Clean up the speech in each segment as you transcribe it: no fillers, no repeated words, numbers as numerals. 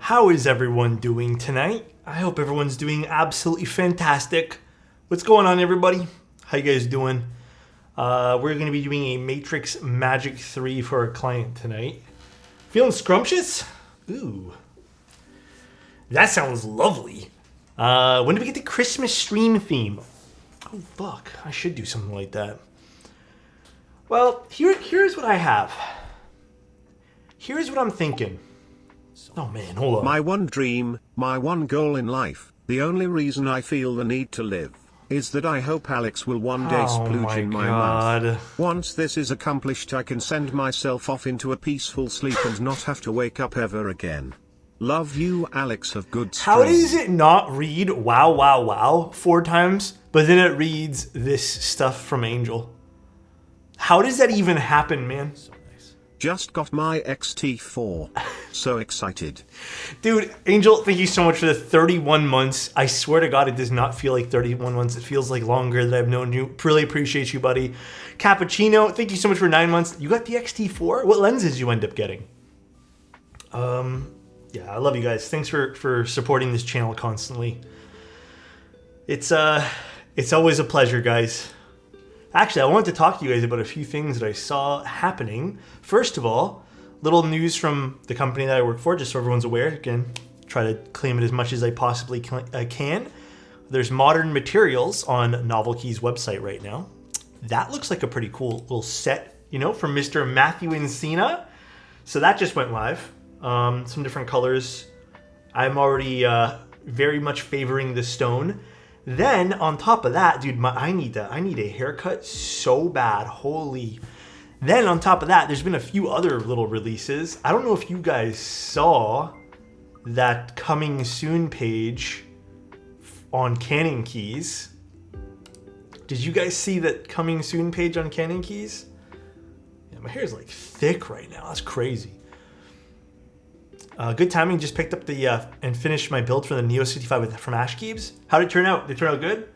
How is everyone doing tonight? I hope everyone's doing absolutely fantastic. What's going on, everybody? How you guys doing? We're going to be doing a Matrix Magic 3 for a client tonight. Feeling scrumptious? Ooh. That sounds lovely. When do we get the Christmas stream theme? Oh, fuck. I should do something like that. Well, here's what I have. Here's what I'm thinking. Oh, man, hold on. My one dream, my one goal in life, the only reason I feel the need to live, is that I hope Alex will one day splooge in my mouth. Once this is accomplished, I can send myself off into a peaceful sleep and not have to wake up ever again. Love you, Alex of good stream. How does it not read wow, wow, wow 4 times, but then it reads this stuff from Angel? How does that even happen, man? Just got my XT4. So excited. Dude, Angel, thank you so much for the 31 months. I swear to God, it does not feel like 31 months. It feels like longer that I've known you. Really appreciate you, buddy. Cappuccino, thank you so much for 9 months. You got the XT4? What lenses you end up getting? Yeah, I love you guys. Thanks for supporting this channel constantly. It's always a pleasure, guys. Actually, I wanted to talk to you guys about a few things that I saw happening. First of all, little news from the company that I work for, just so everyone's aware. Again, try to claim it as much as I possibly can. There's modern materials on Novel Key's website right now. That looks like a pretty cool little set, you know, from Mr. Matthew Encina. So that just went live. Some different colors. I'm already very much favoring the stone. Then on top of that, dude, I need a haircut so bad. Holy. Then on top of that, there's been a few other little releases. I don't know if you guys saw that coming soon page on Canon Keys. Did you guys see that coming soon page on Canon Keys? Yeah, my hair is like thick right now. That's crazy. Good timing. Just picked up the and finished my build for the Neo 65 from Ash Keeps. How did it turn out? Did it turn out good?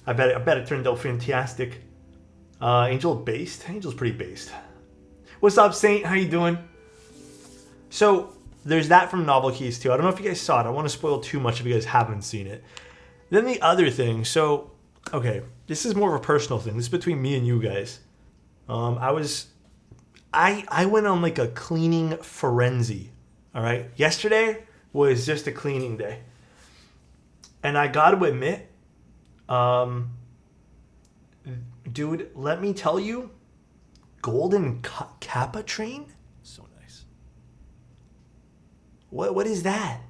I bet it turned out fantastic. Angel based. Angel's pretty based. What's up, Saint? How you doing? So there's that from Novel Keys too. I don't know if you guys saw it. I don't want to spoil too much if you guys haven't seen it. Then the other thing. So okay, this is more of a personal thing. This is between me and you guys. I went on like a cleaning frenzy. All right. Yesterday was just a cleaning day. And I got to admit, dude, let me tell you, Golden Kappa train? So nice. What is that?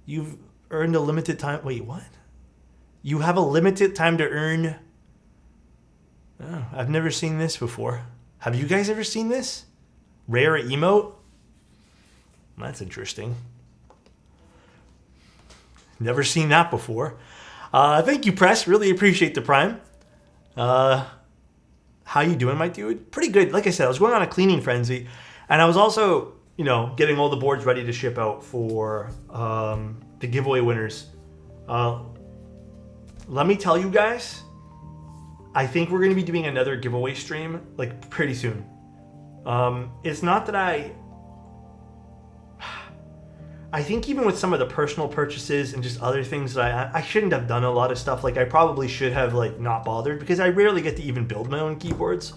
You've earned a limited time. Wait, what? You have a limited time to earn. Oh, I've never seen this before. Have you guys ever seen this? Rare emote? That's interesting. Never seen that before. Thank you, Press. Really appreciate the Prime. How you doing, my dude? Pretty good. Like I said, I was going on a cleaning frenzy. And I was also, you know, getting all the boards ready to ship out for the giveaway winners. Let me tell you guys, I think we're going to be doing another giveaway stream, like, pretty soon. It's not that I think even with some of the personal purchases and just other things that I shouldn't have done a lot of stuff. Like I probably should have like not bothered because I rarely get to even build my own keyboards.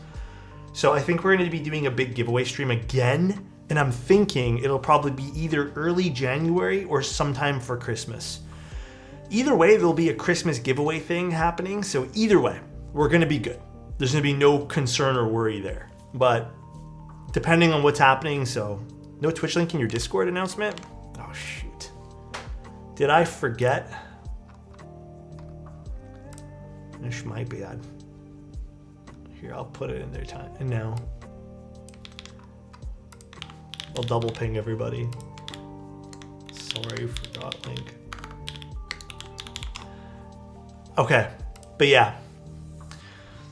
So I think we're going to be doing a big giveaway stream again. And I'm thinking it'll probably be either early January or sometime for Christmas. Either way, there'll be a Christmas giveaway thing happening. So either way, we're going to be good. There's going to be no concern or worry there. But depending on what's happening, so no Twitch link in your Discord announcement? Oh, shoot. Did I forget? This might be bad. Here, I'll put it in there time. And now, I'll double ping everybody. Sorry, forgot link. Okay, but yeah.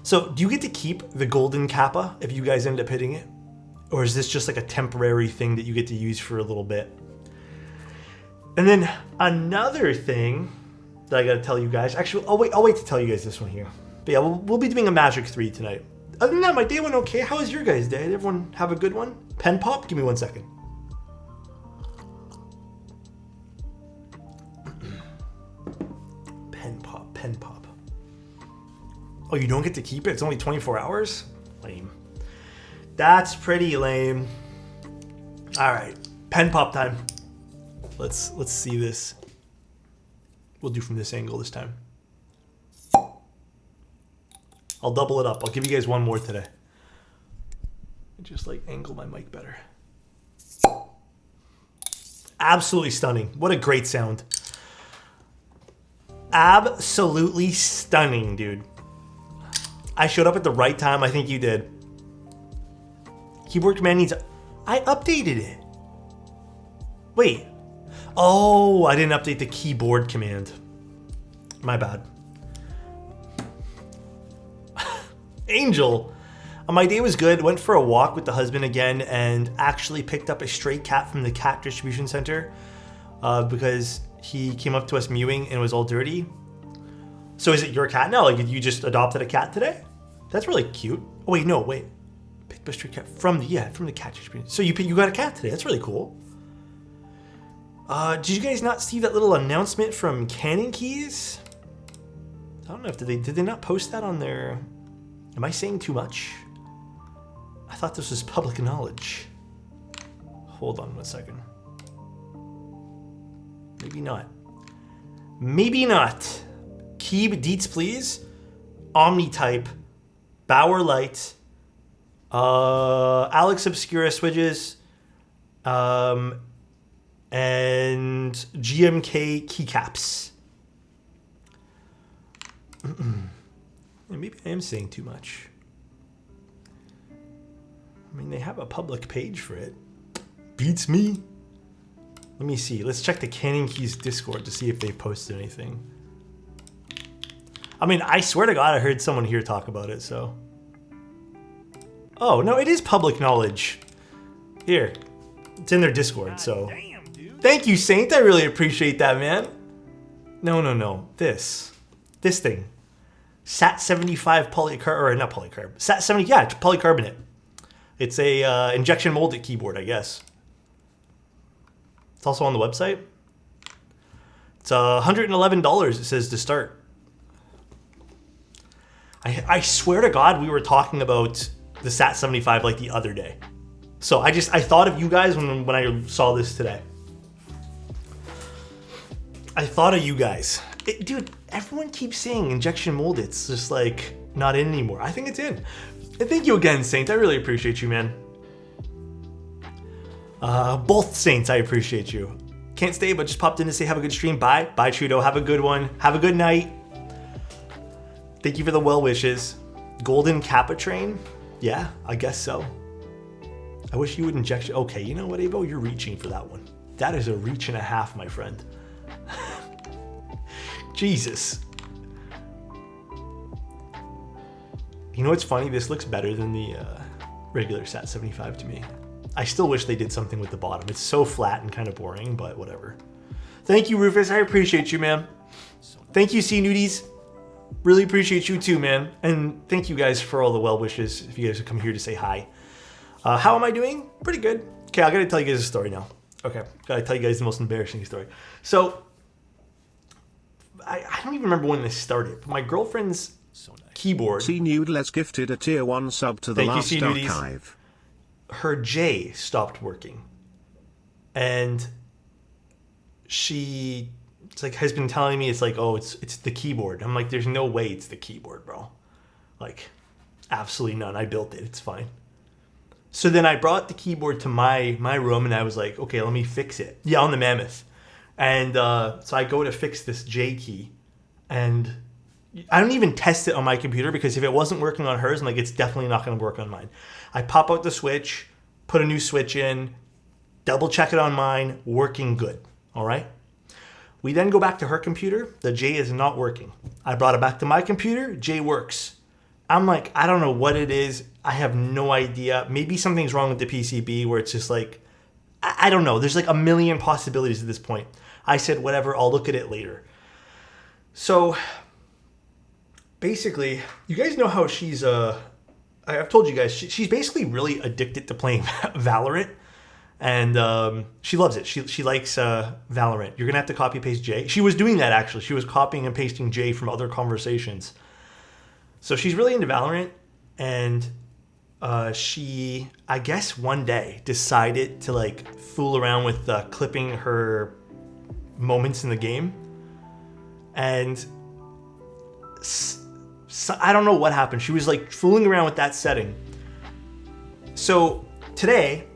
So, do you get to keep the Golden Kappa if you guys end up hitting it? Or is this just like a temporary thing that you get to use for a little bit? And then another thing that I gotta tell you guys, actually, I'll wait to tell you guys this one here. But yeah, we'll be doing a Magic 3 tonight. Other than that, my day went okay. How was your guys' day? Did everyone have a good one? Pen pop? Give me 1 second. pen pop. Oh, you don't get to keep it? It's only 24 hours? Lame. That's pretty lame. All right, pen pop time. Let's see this. We'll do from this angle this time. I'll double it up. I'll give you guys one more today. Just like angle my mic better. Absolutely stunning. What a great sound. Absolutely stunning, dude. I showed up at the right time. I think you did. Keyboard command needs... I updated it. Wait. Oh, I didn't update the keyboard command. My bad. Angel. My day was good. Went for a walk with the husband again and actually picked up a stray cat from the cat distribution center because he came up to us mewing and it was all dirty. So is it your cat now? Like, you just adopted a cat today? That's really cute. Oh, wait, no, wait. Picked up a stray cat from the cat distribution. So you got a cat today. That's really cool. Did you guys not see that little announcement from Canon Keys? I don't know if did they not post that on their... Am I saying too much? I thought this was public knowledge. Hold on 1 second. Maybe not. Maybe not. Keeb deets please. Omnitype. Bauer Light. Alex Obscura switches. And GMK keycaps. Maybe I am saying too much. I mean, they have a public page for it. Beats me. Let me see. Let's check the Canon Keys Discord to see if they've posted anything. I mean, I swear to God, I heard someone here talk about it, so. Oh, no, it is public knowledge. Here. It's in their Discord, so. Damn, dude. Thank you, Saint. I really appreciate that, man. No. This thing. SAT75 polycarb, or not polycarb. SAT70, yeah, it's polycarbonate. It's a injection molded keyboard, I guess. It's also on the website. It's $111, it says, to start. I swear to God, we were talking about the SAT75 like the other day. So I thought of you guys when I saw this today. I thought of you guys. Dude, everyone keeps saying injection molded. It's just like not in anymore. I think it's in. And thank you again, Saint. I really appreciate you, man. Both Saints, I appreciate you. Can't stay, but just popped in to say have a good stream. Bye. Bye, Trudeau. Have a good one. Have a good night. Thank you for the well wishes. Golden Kappa train? Yeah, I guess so. I wish you would inject... Okay, you know what, Abo? You're reaching for that one. That is a reach and a half, my friend. Jesus. You know what's funny? This looks better than the regular SAT75 to me. I still wish they did something with the bottom. It's so flat and kind of boring, but whatever. Thank you, Rufus. I appreciate you, man. Thank you, C-Nudies. Really appreciate you too, man. And thank you guys for all the well wishes. If you guys have come here to say hi. How am I doing? Pretty good. Okay, I gotta tell you guys a story now. Okay, gotta tell you guys the most embarrassing story. So, I don't even remember when this started, but my girlfriend's keyboard. C-Nudeless gifted a tier 1 sub to the last archive. Her J stopped working. And she has been telling me, it's like, oh, it's the keyboard. I'm like, there's no way it's the keyboard, bro. Like, absolutely none. I built it. It's fine. So then I brought the keyboard to my room and I was like, okay, let me fix it. Yeah, on the Mammoth. And so I go to fix this J key and I don't even test it on my computer because if it wasn't working on hers, I'm like, it's definitely not going to work on mine. I pop out the switch, put a new switch in, double check it on mine, working good. All right. We then go back to her computer. The J is not working. I brought it back to my computer. J works. I'm like, I don't know what it is. I have no idea. Maybe something's wrong with the PCB where it's just like, I don't know. There's like a million possibilities at this point. I said, whatever, I'll look at it later. So basically, you guys know how she's, I've told you guys, she's basically really addicted to playing Valorant. And she loves it. She likes Valorant. You're gonna have to copy paste Jay. She was doing that actually. She was copying and pasting Jay from other conversations. So she's really into Valorant, and she, I guess, one day decided to like fool around with clipping her moments in the game, and I don't know what happened. She was like fooling around with that setting. So today,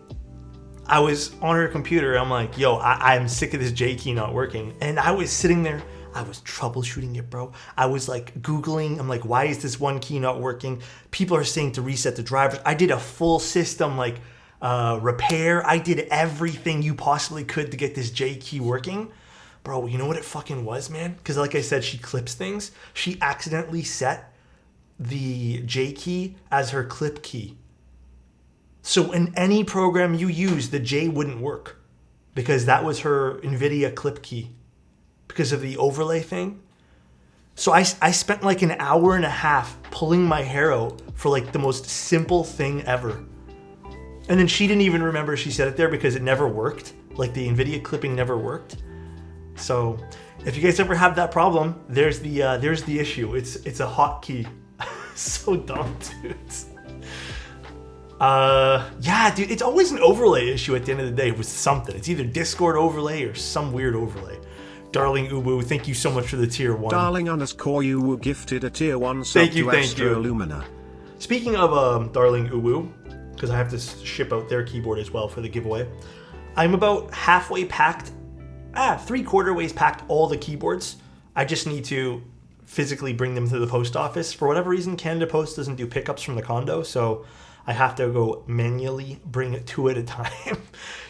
I was on her computer. I'm like, yo, I'm sick of this J key not working. And I was sitting there. I was troubleshooting it, bro. I was like Googling. I'm like, why is this one key not working? People are saying to reset the drivers. I did a full system like repair. I did everything you possibly could to get this J key working. Bro, you know what it fucking was, man? Because like I said, she clips things. She accidentally set the J key as her clip key. So in any program you use, the J wouldn't work because that was her NVIDIA clip key because of the overlay thing. So I spent like an hour and a half pulling my hair out for like the most simple thing ever. And then she didn't even remember she said it there because it never worked. Like the NVIDIA clipping never worked. So if you guys ever have that problem, there's the issue. It's a hotkey. So dumb, dude. Yeah, dude, it's always an overlay issue at the end of the day with something. It's either Discord overlay or some weird overlay. Darling Uwu, thank you so much for the tier 1. Darling _ Uwu gifted a tier 1 sub to Astro Lumina. Speaking of Darling Uwu, because I have to ship out their keyboard as well for the giveaway, I'm about halfway packed, 3/4 ways packed all the keyboards. I just need to physically bring them to the post office. For whatever reason, Canada Post doesn't do pickups from the condo, so I have to go manually bring it 2 at a time.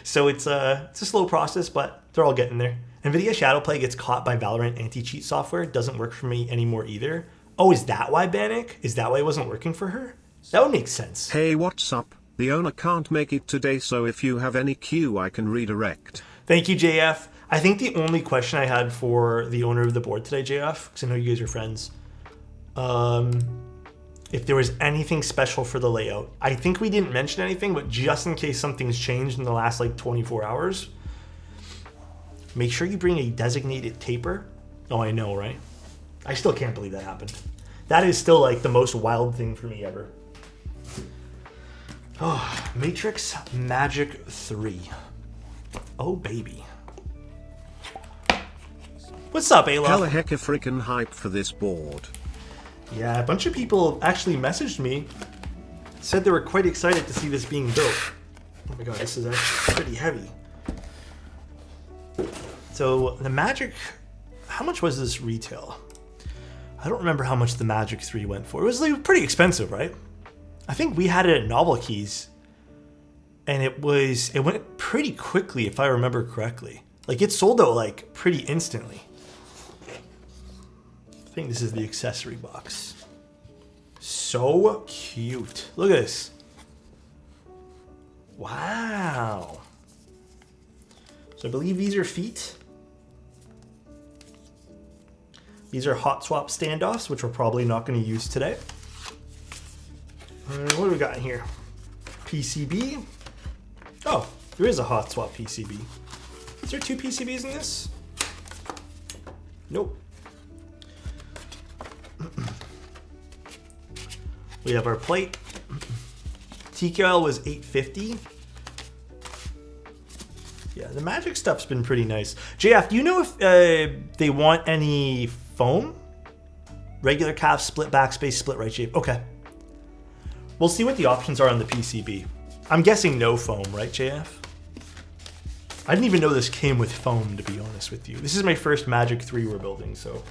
So it's a slow process, but they're all getting there. NVIDIA Shadowplay gets caught by Valorant anti-cheat software. It doesn't work for me anymore either. Oh, is that why, Bannock? Is that why it wasn't working for her? That would make sense. Hey, what's up? The owner can't make it today, so if you have any queue, I can redirect. Thank you, JF. I think the only question I had for the owner of the board today, JF, because I know you guys are friends, if there was anything special for the layout. I think we didn't mention anything, but just in case something's changed in the last like 24 hours, make sure you bring a designated taper. Oh, I know, right? I still can't believe that happened. That is still like the most wild thing for me ever. Oh, Matrix Magic 3. Oh, baby. What's up, Ayla? Hella hecka freaking hype for this board. Yeah, a bunch of people actually messaged me, said they were quite excited to see this being built. Oh my god, this is actually pretty heavy. So the Magic, how much was this retail? I don't remember how much the Magic 3 went for. It was like pretty expensive, right? I think we had it at Novel Keys, and it went pretty quickly if I remember correctly. Like it sold out like pretty instantly. I think this is the accessory box. So cute. Look at this. Wow. So I believe these are feet. These are hot swap standoffs, which we're probably not going to use today. What do we got in here? PCB. Oh, there is a hot swap PCB. Is there 2 PCBs in this? Nope. We have our plate. TQL was $850. Yeah, the Magic stuff's been pretty nice. JF, do you know if they want any foam? Regular calf, split backspace, split right shape. Okay. We'll see what the options are on the PCB. I'm guessing no foam, right, JF? I didn't even know this came with foam, to be honest with you. This is my first Magic 3 we're building, so...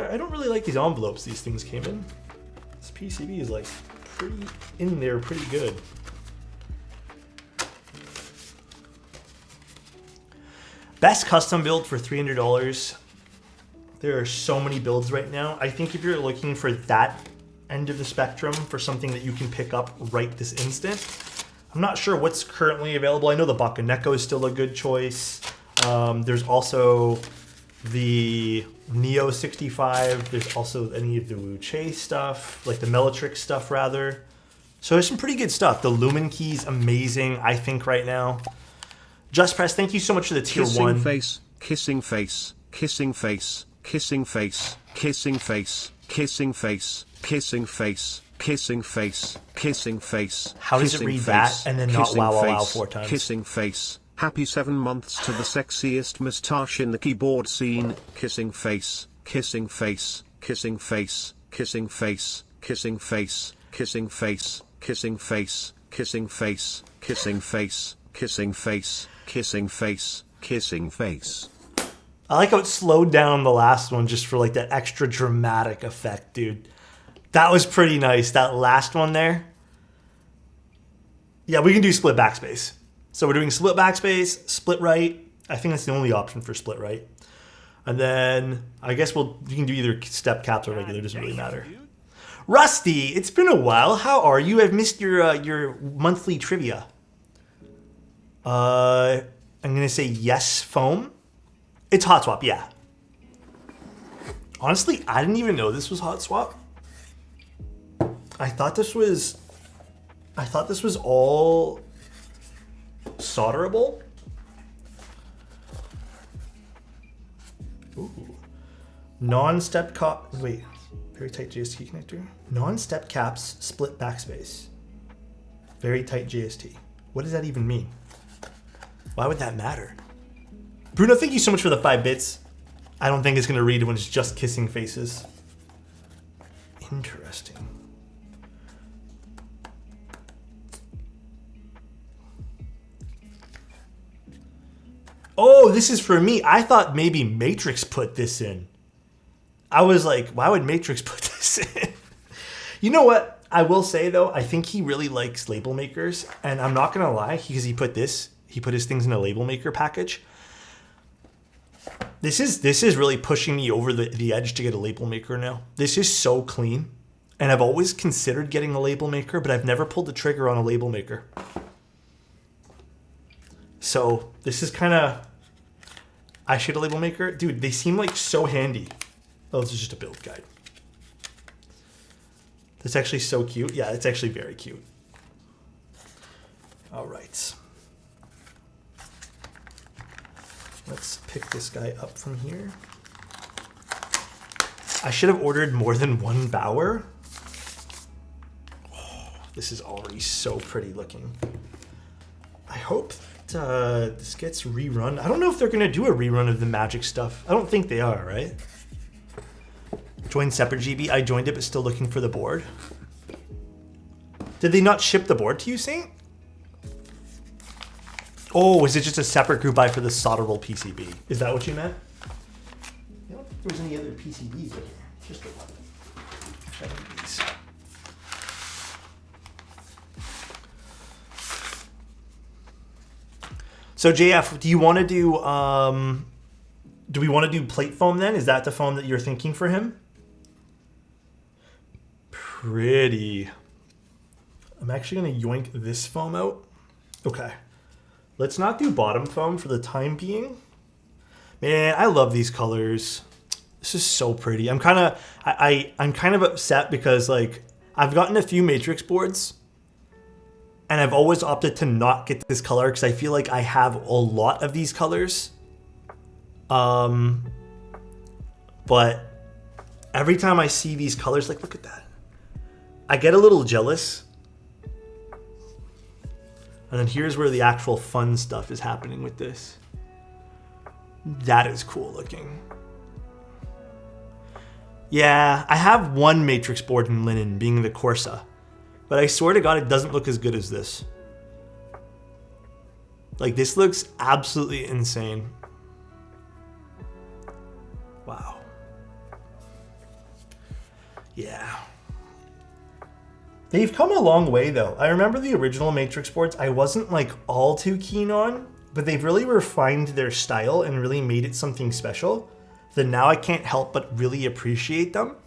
I don't really like these envelopes these things came in. This PCB is like pretty in there, pretty good. Best custom build for $300. There are so many builds right now. I think if you're looking for that end of the spectrum for something that you can pick up right this instant, I'm not sure what's currently available. I know the Bakaneko is still a good choice. There's also the Neo 65. There's also any of the Wu Che stuff, like the Melitrix stuff rather. So there's some pretty good stuff. The Lumen key's amazing, I think, right now. Just Press, thank you so much for the tier kissing 1. Face, kissing face, kissing face, kissing face, kissing face, kissing face, kissing face, kissing face, kissing face. How does it read that and then not wow wow wow 4 times? Kissing face. Happy 7 months to the sexiest moustache in the keyboard scene. Kissing face, kissing face, kissing face, kissing face, kissing face, kissing face, kissing face, kissing face, kissing face, kissing face, kissing face, kissing face. I like how it slowed down the last one just for like that extra dramatic effect, dude. That was pretty nice. That last one there. Yeah, we can do split backspace. So we're doing split backspace, split right. I think that's the only option for split right. And then I guess you can do either step caps or regular. Doesn't really matter. Rusty, it's been a while. How are you? I've missed your monthly trivia. I'm gonna say yes, foam. It's hot swap, yeah. Honestly, I didn't even know this was hot swap. I thought this was all solderable. Ooh. Non-step cap. Wait, very tight JST connector. Non-step caps, split backspace. Very tight JST. What does that even mean? Why would that matter? Bruno, thank you so much for the 5 bits. I don't think it's going to read when it's just kissing faces. Interesting. Oh, this is for me. I thought maybe Matrix put this in. I was like, why would Matrix put this in? You know what? I will say, though, I think he really likes label makers. And I'm not going to lie, because he put his things in a label maker package. This is really pushing me over the edge to get a label maker now. This is so clean. And I've always considered getting a label maker, but I've never pulled the trigger on a label maker. So this is kind of, I should a label maker. Dude, they seem like so handy. Oh, this is just a build guide. That's actually so cute. Yeah, it's actually very cute. All right. Let's pick this guy up from here. I should have ordered more than one Bauer. Oh, this is already so pretty looking. I hope that this gets rerun. I don't know if they're going to do a rerun of the Magic stuff. I don't think they are, right? Join separate GB. I joined it, but still looking for the board. Did they not ship the board to you, Saint? Oh, is it just a separate group buy for the solderable PCB? Is that what you meant? I don't think there's any other PCBs in here. Just the one. I think these. So JF, do you want to do? Do we want to do plate foam then? Is that the foam that you're thinking for him? Pretty. I'm actually going to yoink this foam out. Okay. Let's not do bottom foam for the time being. Man, I love these colors. This is so pretty. I'm kind of upset because like I've gotten a few Matrix boards and I've always opted to not get this color because I feel like I have a lot of these colors. But every time I see these colors, like look at that, I get a little jealous. And then here's where the actual fun stuff is happening with this. That is cool looking. Yeah, I have one Matrix board in linen, being the Corsa. But I swear to God, it doesn't look as good as this. Like, this looks absolutely insane. Wow. Yeah. They've come a long way, though. I remember the original Matrix boards I wasn't, like, all too keen on, but they've really refined their style and really made it something special that now I can't help but really appreciate them.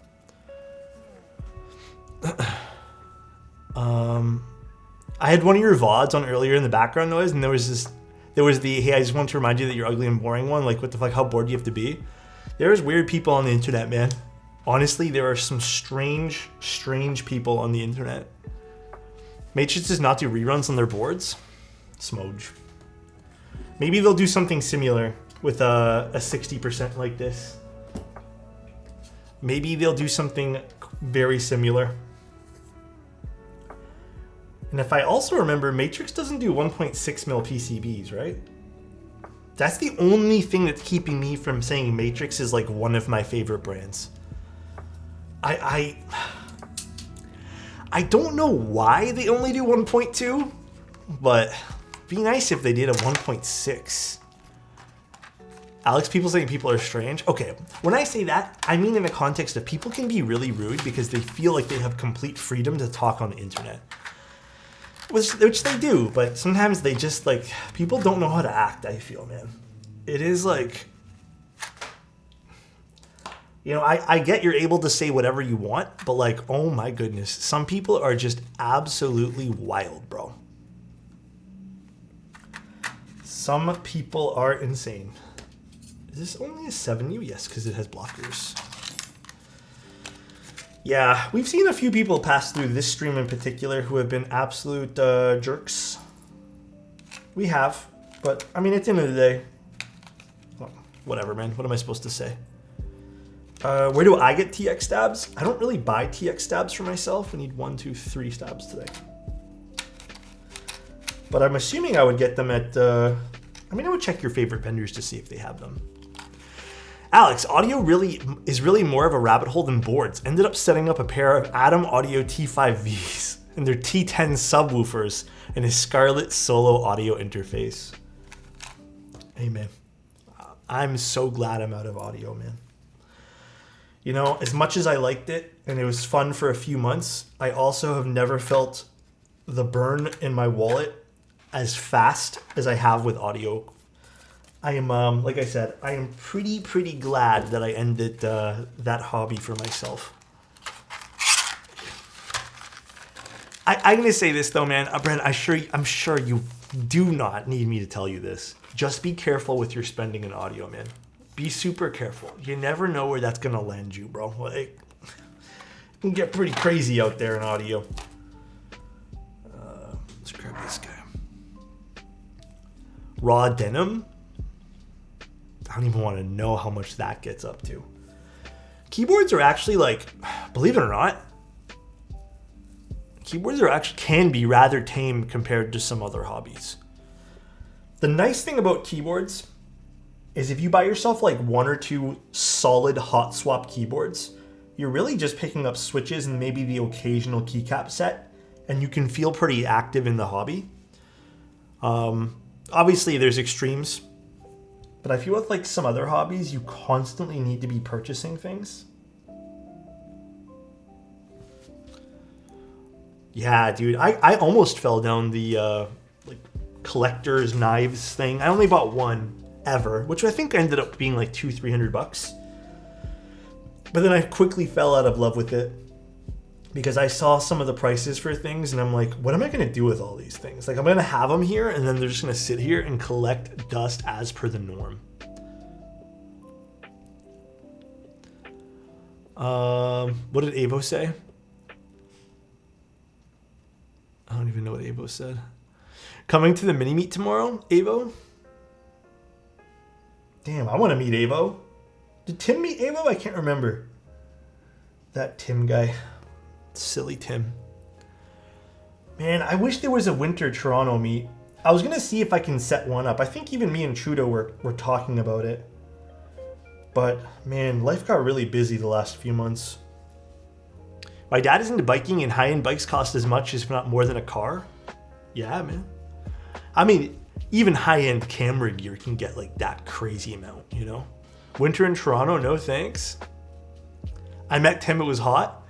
I had one of your VODs on earlier in the background noise, and there was the, hey, I just want to remind you that you're ugly and boring one. Like, what the fuck, how bored do you have to be? There's weird people on the internet, man. Honestly, there are some strange people on the internet. Matrix does not do reruns on their boards. Smoj. Maybe they'll do something similar with a 60% like this. Maybe they'll do something very similar. And if I also remember, Matrix doesn't do 1.6 mil PCBs, right? That's the only thing that's keeping me from saying Matrix is like one of my favorite brands. I don't know why they only do 1.2, but it'd be nice if they did a 1.6. Alex, people saying people are strange. Okay, when I say that, I mean in the context of people can be really rude because they feel like they have complete freedom to talk on the internet. Which they do, but sometimes they just like, people don't know how to act, I feel, man. It is like, you know, I get you're able to say whatever you want, but like, oh my goodness, some people are just absolutely wild, bro. Some people are insane. Is this only a 7U? Yes, because it has blockers. Yeah, we've seen a few people pass through this stream in particular who have been absolute jerks. We have, but I mean, at the end of the day, well, whatever, man. What am I supposed to say? Where do I get TX stabs? I don't really buy TX stabs for myself. I need 1, 2, 3 stabs today. But I'm assuming I would get them at, I would check your favorite vendors to see if they have them. Alex, audio is really more of a rabbit hole than boards. Ended up setting up a pair of Atom Audio T5Vs and their T10 subwoofers and his Scarlett Solo audio interface. Hey, man. I'm so glad I'm out of audio, man. You know, as much as I liked it and it was fun for a few months, I also have never felt the burn in my wallet as fast as I have with audio. I am, like I said, I am pretty glad that I ended that hobby for myself. I'm gonna say this though, man, Brent. I'm sure you do not need me to tell you this. Just be careful with your spending in audio, man. Be super careful. You never know where that's gonna land you, bro. Like, it can get pretty crazy out there in audio. Let's grab this guy. Raw denim. I don't even want to know how much that gets up to. Keyboards are actually like, believe it or not, keyboards are actually can be rather tame compared to some other hobbies. The nice thing about keyboards is if you buy yourself like 1 or 2 solid hot swap keyboards, you're really just picking up switches and maybe the occasional keycap set, and you can feel pretty active in the hobby. Obviously there's extremes, but I feel with like some other hobbies, you constantly need to be purchasing things. Yeah, dude, I almost fell down the like collector's knives thing. I only bought one ever, which I think ended up being like $200-300. But then I quickly fell out of love with it because I saw some of the prices for things and I'm like, what am I going to do with all these things? Like, I'm going to have them here and then they're just going to sit here and collect dust as per the norm. What did Avo say? I don't even know what Avo said. Coming to the mini meet tomorrow, Avo? Damn, I want to meet Avo. Did Tim meet Avo? I can't remember. That Tim guy. Silly Tim. Man, I wish there was a winter Toronto meet. I was going to see if I can set one up. I think even me and Trudeau were talking about it. But, man, life got really busy the last few months. My dad is into biking and high-end bikes cost as much, if not more than a car. Yeah, man. I mean, even high-end camera gear can get like that crazy amount, you know? Winter in Toronto, no thanks. I met Tim, it was hot.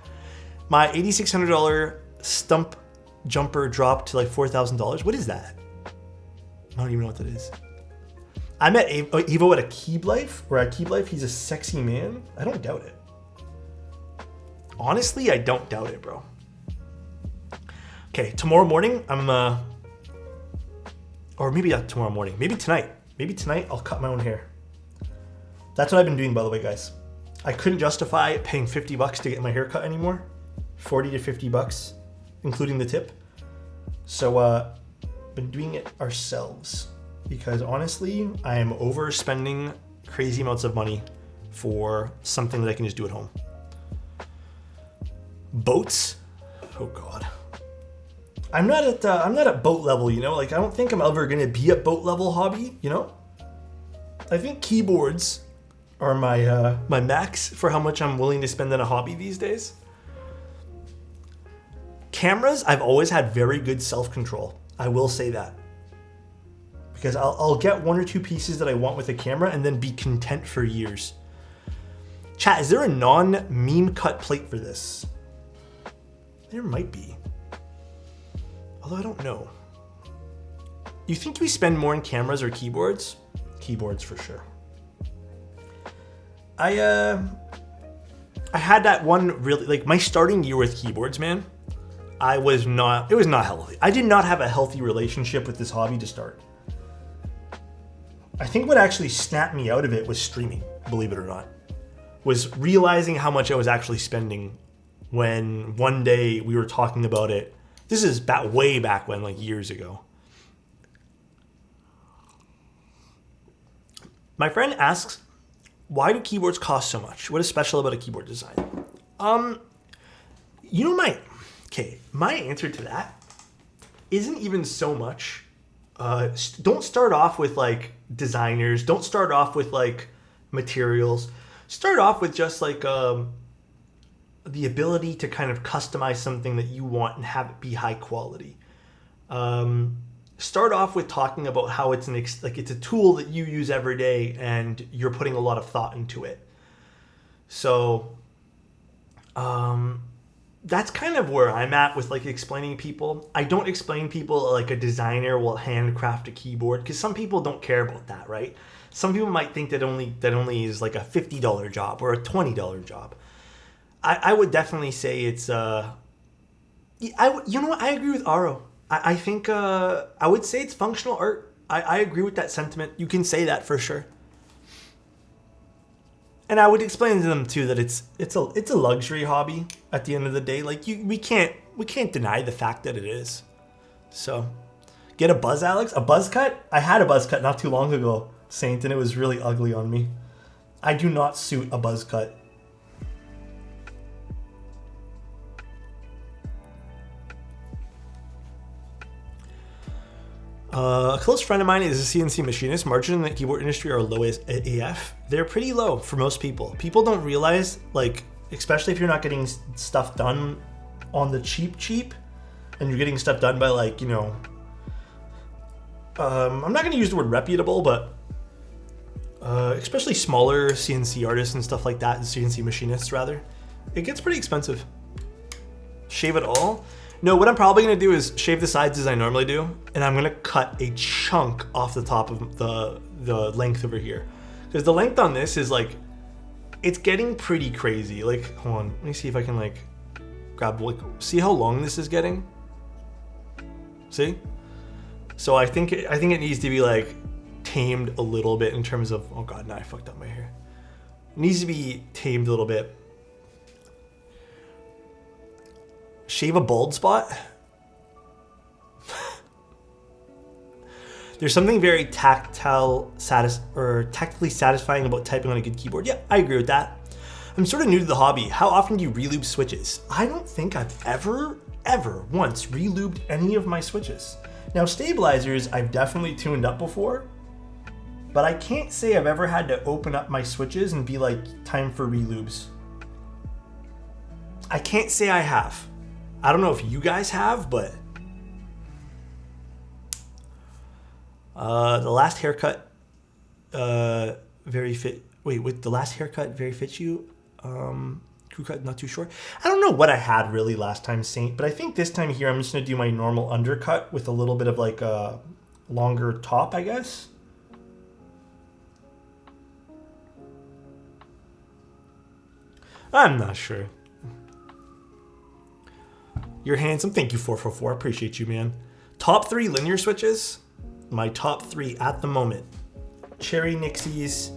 My $8,600 stump jumper dropped to like $4,000. What is that? I don't even know what that is. I met Evo at a Keep Life, where at Keep Life, he's a sexy man. I don't doubt it. Honestly, I don't doubt it, bro. Okay, tomorrow morning, or maybe not tomorrow morning, maybe tonight. Maybe tonight I'll cut my own hair. That's what I've been doing, by the way, guys. I couldn't justify paying $50 to get my hair cut anymore. $40 to $50, including the tip. So, been doing it ourselves because honestly, I am overspending crazy amounts of money for something that I can just do at home. Boats? Oh God. I'm not at boat level, you know? Like, I don't think I'm ever gonna be at boat level hobby, you know? I think keyboards are my my max for how much I'm willing to spend on a hobby these days. Cameras, I've always had very good self-control. I will say that. Because I'll get one or two pieces that I want with a camera and then be content for years. Chat, is there a non-meme cut plate for this? There might be. Although I don't know. You think we spend more on cameras or keyboards? Keyboards for sure. I had that one really, like my starting year with keyboards, man. It was not healthy. I did not have a healthy relationship with this hobby to start. I think what actually snapped me out of it was streaming, believe it or not. Was realizing how much I was actually spending when one day we were talking about it. This is way back when, like years ago. My friend asks, why do keyboards cost so much? What is special about a keyboard design? You know, my answer to that isn't even so much. Don't start off with like designers. Don't start off with like materials. Start off with just like the ability to kind of customize something that you want and have it be high quality. Start off with talking about how it's it's a tool that you use every day and you're putting a lot of thought into it. So that's kind of where I'm at with like explaining people. I don't explain people like a designer will handcraft a keyboard because some people don't care about that, right? Some people might think that only is like a $50 job or a $20 job. I would definitely say it's you know what? I agree with Aro. I think I would say it's functional art. I agree with that sentiment. You can say that for sure. And I would explain to them too that it's a luxury hobby at the end of the day. Like we can't deny the fact that it is. So get a buzz, Alex. A buzz cut? I had a buzz cut not too long ago, Saint, and it was really ugly on me. I do not suit a buzz cut. A close friend of mine is a CNC machinist. Margins in the keyboard industry are low as AF. They're pretty low for most people. People don't realize, like, especially if you're not getting stuff done on the cheap, and you're getting stuff done by, like, you know, I'm not going to use the word reputable, but especially smaller CNC artists and stuff like that, CNC machinists rather, it gets pretty expensive. Shave it all? No, what I'm probably going to do is shave the sides as I normally do, and I'm going to cut a chunk off the top of the length over here. Because the length on this is like, it's getting pretty crazy. Like, hold on, let me see if I can like grab, like, see how long this is getting? See? So I think it needs to be like tamed a little bit in terms of, oh God, now I fucked up my hair. It needs to be tamed a little bit. Shave a bald spot? There's something very tactily satisfying about typing on a good keyboard. Yeah, I agree with that. I'm sort of new to the hobby. How often do you relube switches? I don't think I've ever once relubed any of my switches. Now, stabilizers I've definitely tuned up before, but I can't say I've ever had to open up my switches and be like, time for relubes. I can't say I have. I don't know if you guys have, but the last haircut very fit. Wait, with the last haircut very fits you. Crew cut not too short. I don't know what I had really last time, Saint, but I think this time here I'm just gonna do my normal undercut with a little bit of like a longer top, I guess. I'm not sure. You're handsome. Thank you, 444. Appreciate you, man. Top 3 linear switches. My top 3 at the moment. Cherry Nixies,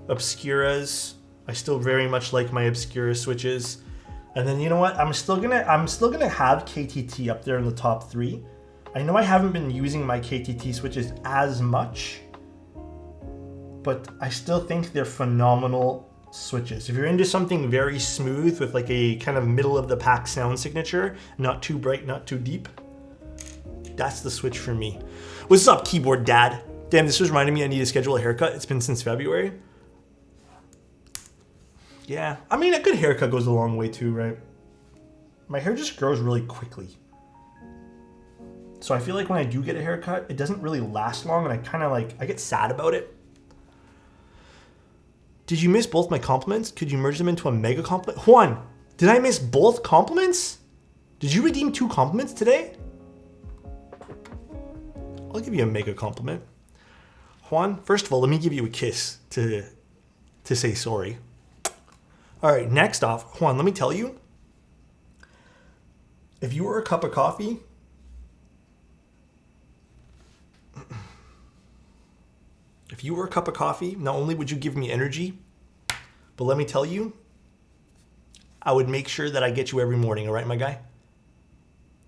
Obscuras. I still very much like my Obscura switches. And then you know what? I'm still gonna have KTT up there in the top 3. I know I haven't been using my KTT switches as much, but I still think they're phenomenal switches. If you're into something very smooth with like a kind of middle of the pack sound signature, not too bright, not too deep, that's the switch for me. What's up, keyboard dad? Damn, this was reminding me I need to schedule a haircut. It's been since February. Yeah, I mean, a good haircut goes a long way too, right? My hair just grows really quickly. So I feel like when I do get a haircut, it doesn't really last long, and I kind of like, I get sad about it. Did you miss both my compliments? Could you merge them into a mega compliment? Juan, did I miss both compliments? Did you redeem 2 compliments today? I'll give you a mega compliment. Juan, first of all, let me give you a kiss to say sorry. All right, next off, Juan, let me tell you, if you were a cup of coffee, not only would you give me energy, but let me tell you, I would make sure that I get you every morning, all right, my guy?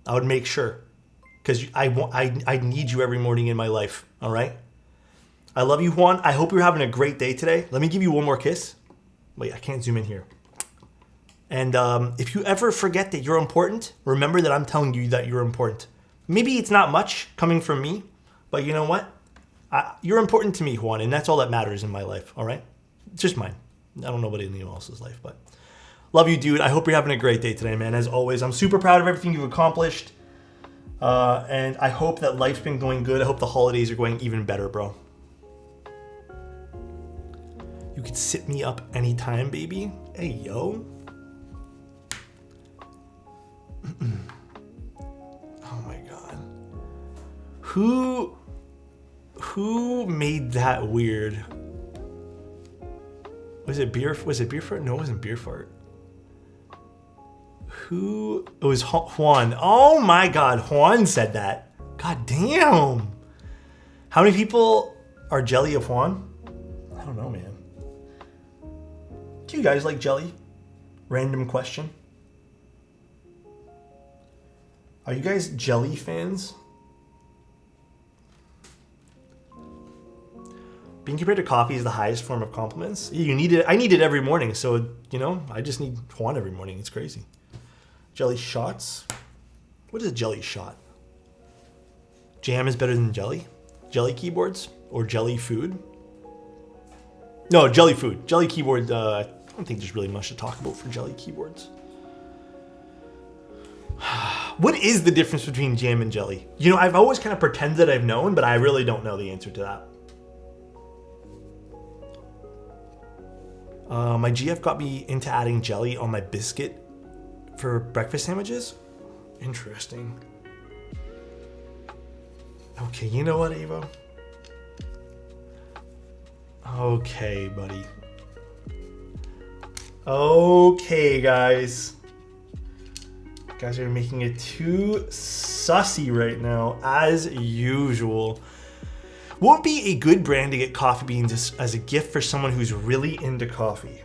I would make sure, because I need you every morning in my life, all right? I love you, Juan. I hope you're having a great day today. Let me give you one more kiss. Wait, I can't zoom in here. And if you ever forget that you're important, remember that I'm telling you that you're important. Maybe it's not much coming from me, but you know what? You're important to me, Juan, and that's all that matters in my life, all right? It's just mine. I don't know about anyone else's life, but love you, dude. I hope you're having a great day today, man. As always, I'm super proud of everything you've accomplished, and I hope that life's been going good. I hope the holidays are going even better, bro. You could sit me up anytime, baby. Hey, yo. Oh my God. Who made that weird? Was it beer fart? No, it wasn't beer fart. It was Juan. Oh my God, Juan said that. God damn. How many people are jelly of Juan? I don't know, man. Do you guys like jelly? Random question. Are you guys jelly fans? Being compared to coffee is the highest form of compliments. You need it. I need it every morning, so you know I just need Juan every morning. It's crazy. Jelly shots. What is a jelly shot? Jam is better than jelly. Jelly keyboards or jelly food? No, jelly food. Jelly keyboard. I don't think there's really much to talk about for jelly keyboards. What is the difference between jam and jelly? You know, I've always kind of pretended I've known, but I really don't know the answer to that. My GF got me into adding jelly on my biscuit for breakfast sandwiches. Interesting. Okay, you know what, Evo? Okay, buddy. Okay, guys. You guys are making it too sussy right now, as usual. Won't be a good brand to get coffee beans as a gift for someone who's really into coffee.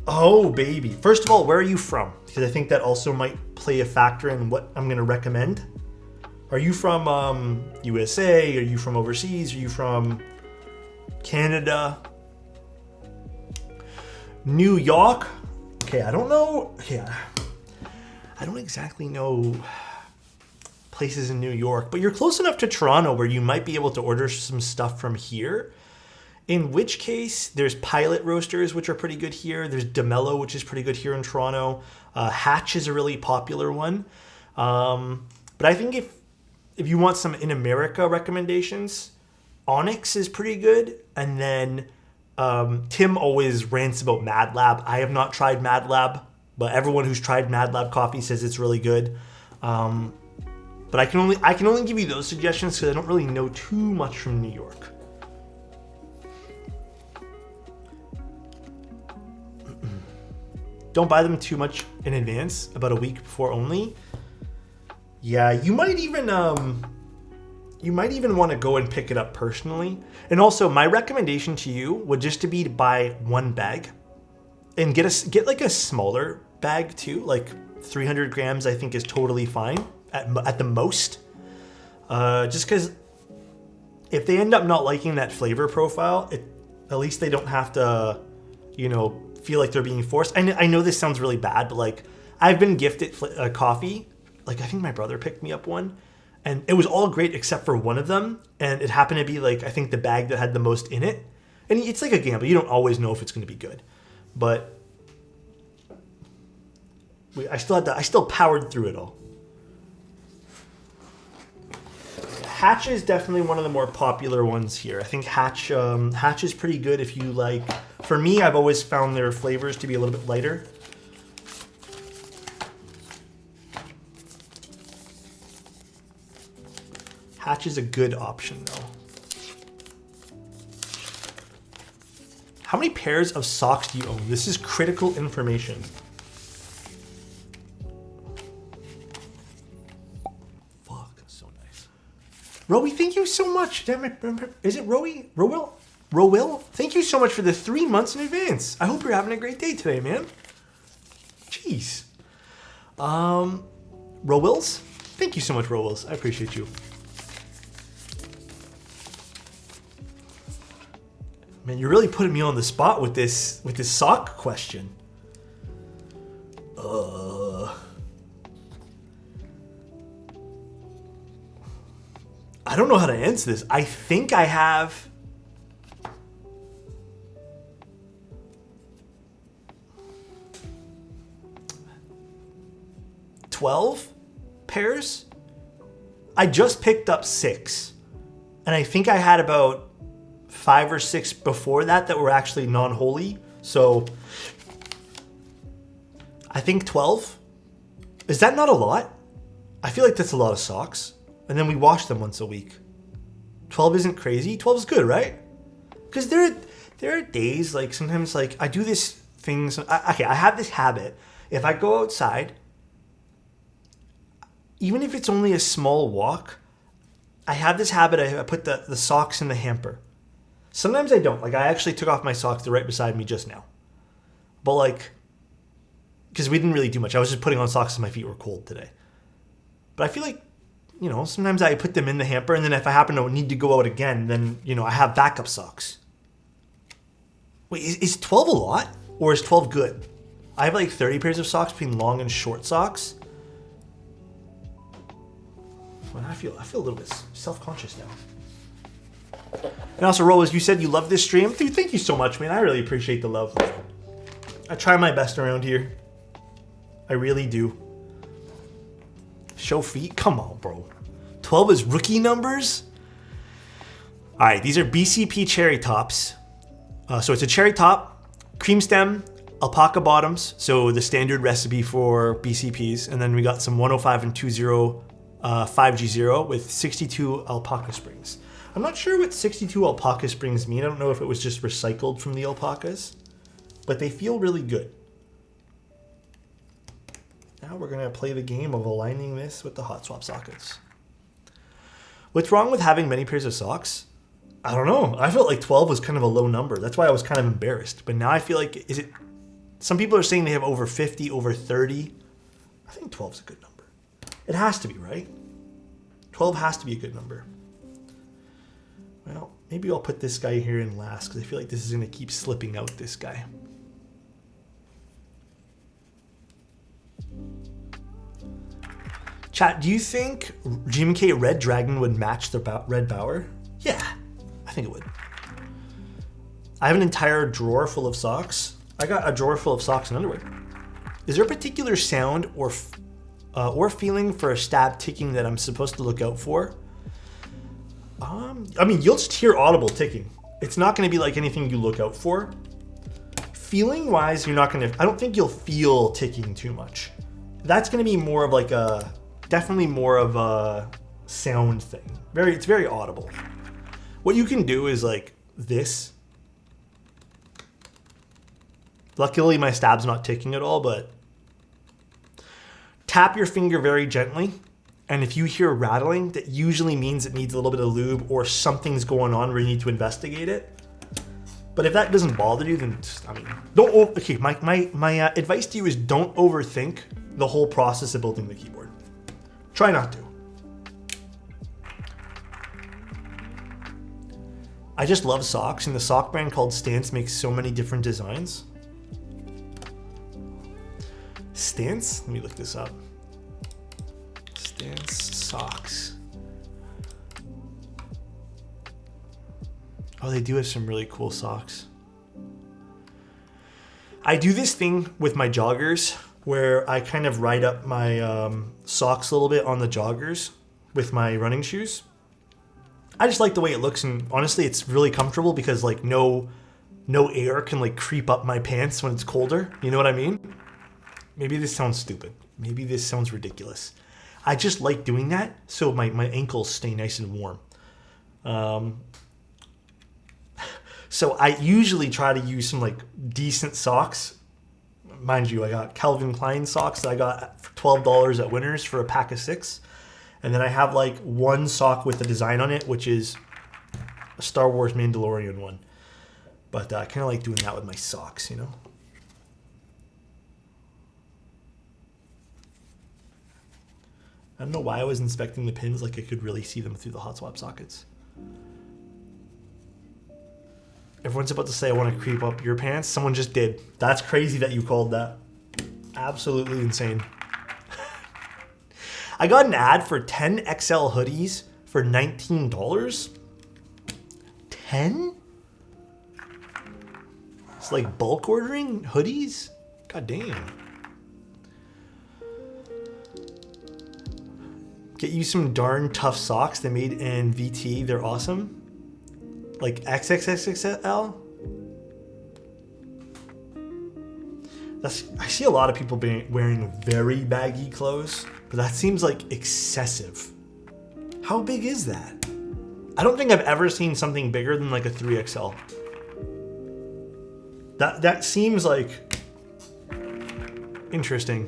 Oh, baby. First of all, where are you from? Because I think that also might play a factor in what I'm going to recommend. Are you from USA? Are you from overseas? Are you from Canada? New York? Okay, I don't know. Yeah, I don't exactly know places in New York, but you're close enough to Toronto where you might be able to order some stuff from here. In which case, there's Pilot Roasters, which are pretty good here. There's DeMello, which is pretty good here in Toronto. Hatch is a really popular one. But I think if you want some in America recommendations, Onyx is pretty good. And then Tim always rants about Mad Lab. I have not tried Mad Lab, but everyone who's tried Mad Lab coffee says it's really good. But I can only give you those suggestions because I don't really know too much from New York. Don't buy them too much in advance, about a week before only. Yeah, you might even want to go and pick it up personally. And also, my recommendation to you would just to be to buy one bag and get like a smaller bag too, like 300 grams. I think is totally fine at the most. Just because if they end up not liking that flavor profile, at least they don't have to, you know, feel like they're being forced. I know this sounds really bad, but like I've been gifted coffee. Like I think my brother picked me up one, and it was all great except for one of them, and it happened to be like I think the bag that had the most in it. And it's like a gamble. You don't always know if it's going to be good, but I still powered through it all. Hatch is definitely one of the more popular ones here. I think Hatch is pretty good if you like. For me, I've always found their flavors to be a little bit lighter. Hatch is a good option though. How many pairs of socks do you own? This is critical information. Fuck, that's so nice. Rowie, thank you so much. Damn it, is it Rowie? Rowell? Thank you so much for the 3 months in advance. I hope you're having a great day today, man. Jeez. Rowells? Thank you so much, Rowells. I appreciate you. Man, you're really putting me on the spot with this sock question. I don't know how to answer this. I think I have 12 pairs. I just picked up 6, and I think I had about 5 or 6 before that were actually non-holy. So I think 12. Is that not a lot? I feel like that's a lot of socks. And then we wash them once a week. 12 isn't crazy. 12 is good, right? Because there are days, like sometimes like I do this thing. I have this habit. If I go outside, even if it's only a small walk, I have this habit. I put the socks in the hamper. Sometimes I don't. Like I actually took off my socks. They're right beside me just now. But like, because we didn't really do much. I was just putting on socks because my feet were cold today. But I feel like, you know, sometimes I put them in the hamper, and then if I happen to need to go out again, then, you know, I have backup socks. Wait, is 12 a lot? Or is 12 good? I have like 30 pairs of socks between long and short socks. Well, I feel a little bit self-conscious now. And also, Rose, you said you love this stream. Dude, thank you so much, man. I really appreciate the love. I try my best around here. I really do. Show feet? Come on, bro. 12 is rookie numbers? All right, these are BCP cherry tops. So it's a cherry top, cream stem, alpaca bottoms. So the standard recipe for BCPs. And then we got some 105 and 20 5G0 with 62 alpaca springs. I'm not sure what 62 alpaca springs mean. I don't know if it was just recycled from the alpacas, but they feel really good. Now we're gonna play the game of aligning this with the hot swap sockets. What's wrong with having many pairs of socks? I don't know. I felt like 12 was kind of a low number. That's why I was kind of embarrassed. But now I feel like, is it, some people are saying they have over 50, over 30. I think 12 is a good number. It has to be, right? 12 has to be a good number. Well, maybe I'll put this guy here in last because I feel like this is gonna keep slipping out, this guy. Chat, do you think GMK Red Dragon would match the Red Bower? Yeah, I think it would. I have an entire drawer full of socks. I got a drawer full of socks and underwear. Is there a particular sound or feeling for a stab ticking that I'm supposed to look out for? I mean, you'll just hear audible ticking. It's not going to be like anything you look out for. Feeling wise, you're not going to, I don't think you'll feel ticking too much. That's going to be more of like a, definitely more of a sound thing. It's very audible. What you can do is like this. Luckily my stab's not ticking at all, but tap your finger very gently. And if you hear rattling, that usually means it needs a little bit of lube or something's going on where you need to investigate it. But if that doesn't bother you, then just, I mean, don't, okay, my advice to you is don't overthink the whole process of building the keyboard. Try not to. I just love socks, and the sock brand called Stance makes so many different designs. Stance? Let me look this up. Stance socks. Oh, they do have some really cool socks. I do this thing with my joggers where I kind of ride up my socks a little bit on the joggers with my running shoes. I just like the way it looks, and honestly, it's really comfortable because like no air can like creep up my pants when it's colder. You know what I mean? Maybe this sounds stupid. Maybe this sounds ridiculous. I just like doing that so my ankles stay nice and warm. So I usually try to use some like decent socks. Mind you, I got Calvin Klein socks that I got for $12 at Winners for a pack of 6. And then I have like one sock with a design on it, which is a Star Wars Mandalorian one. But I kind of like doing that with my socks, you know? I don't know why I was inspecting the pins like I could really see them through the hot swap sockets. Everyone's about to say I want to creep up your pants. Someone just did. That's crazy that you called that. Absolutely insane. I got an ad for 10 XL hoodies for $19. 10? It's like bulk ordering hoodies? God damn. Get you some darn tough socks they made in VT. They're awesome. Like XXXXL. I see a lot of people wearing very baggy clothes, but that seems like excessive. How big is that? I don't think I've ever seen something bigger than like a 3XL. That seems like interesting.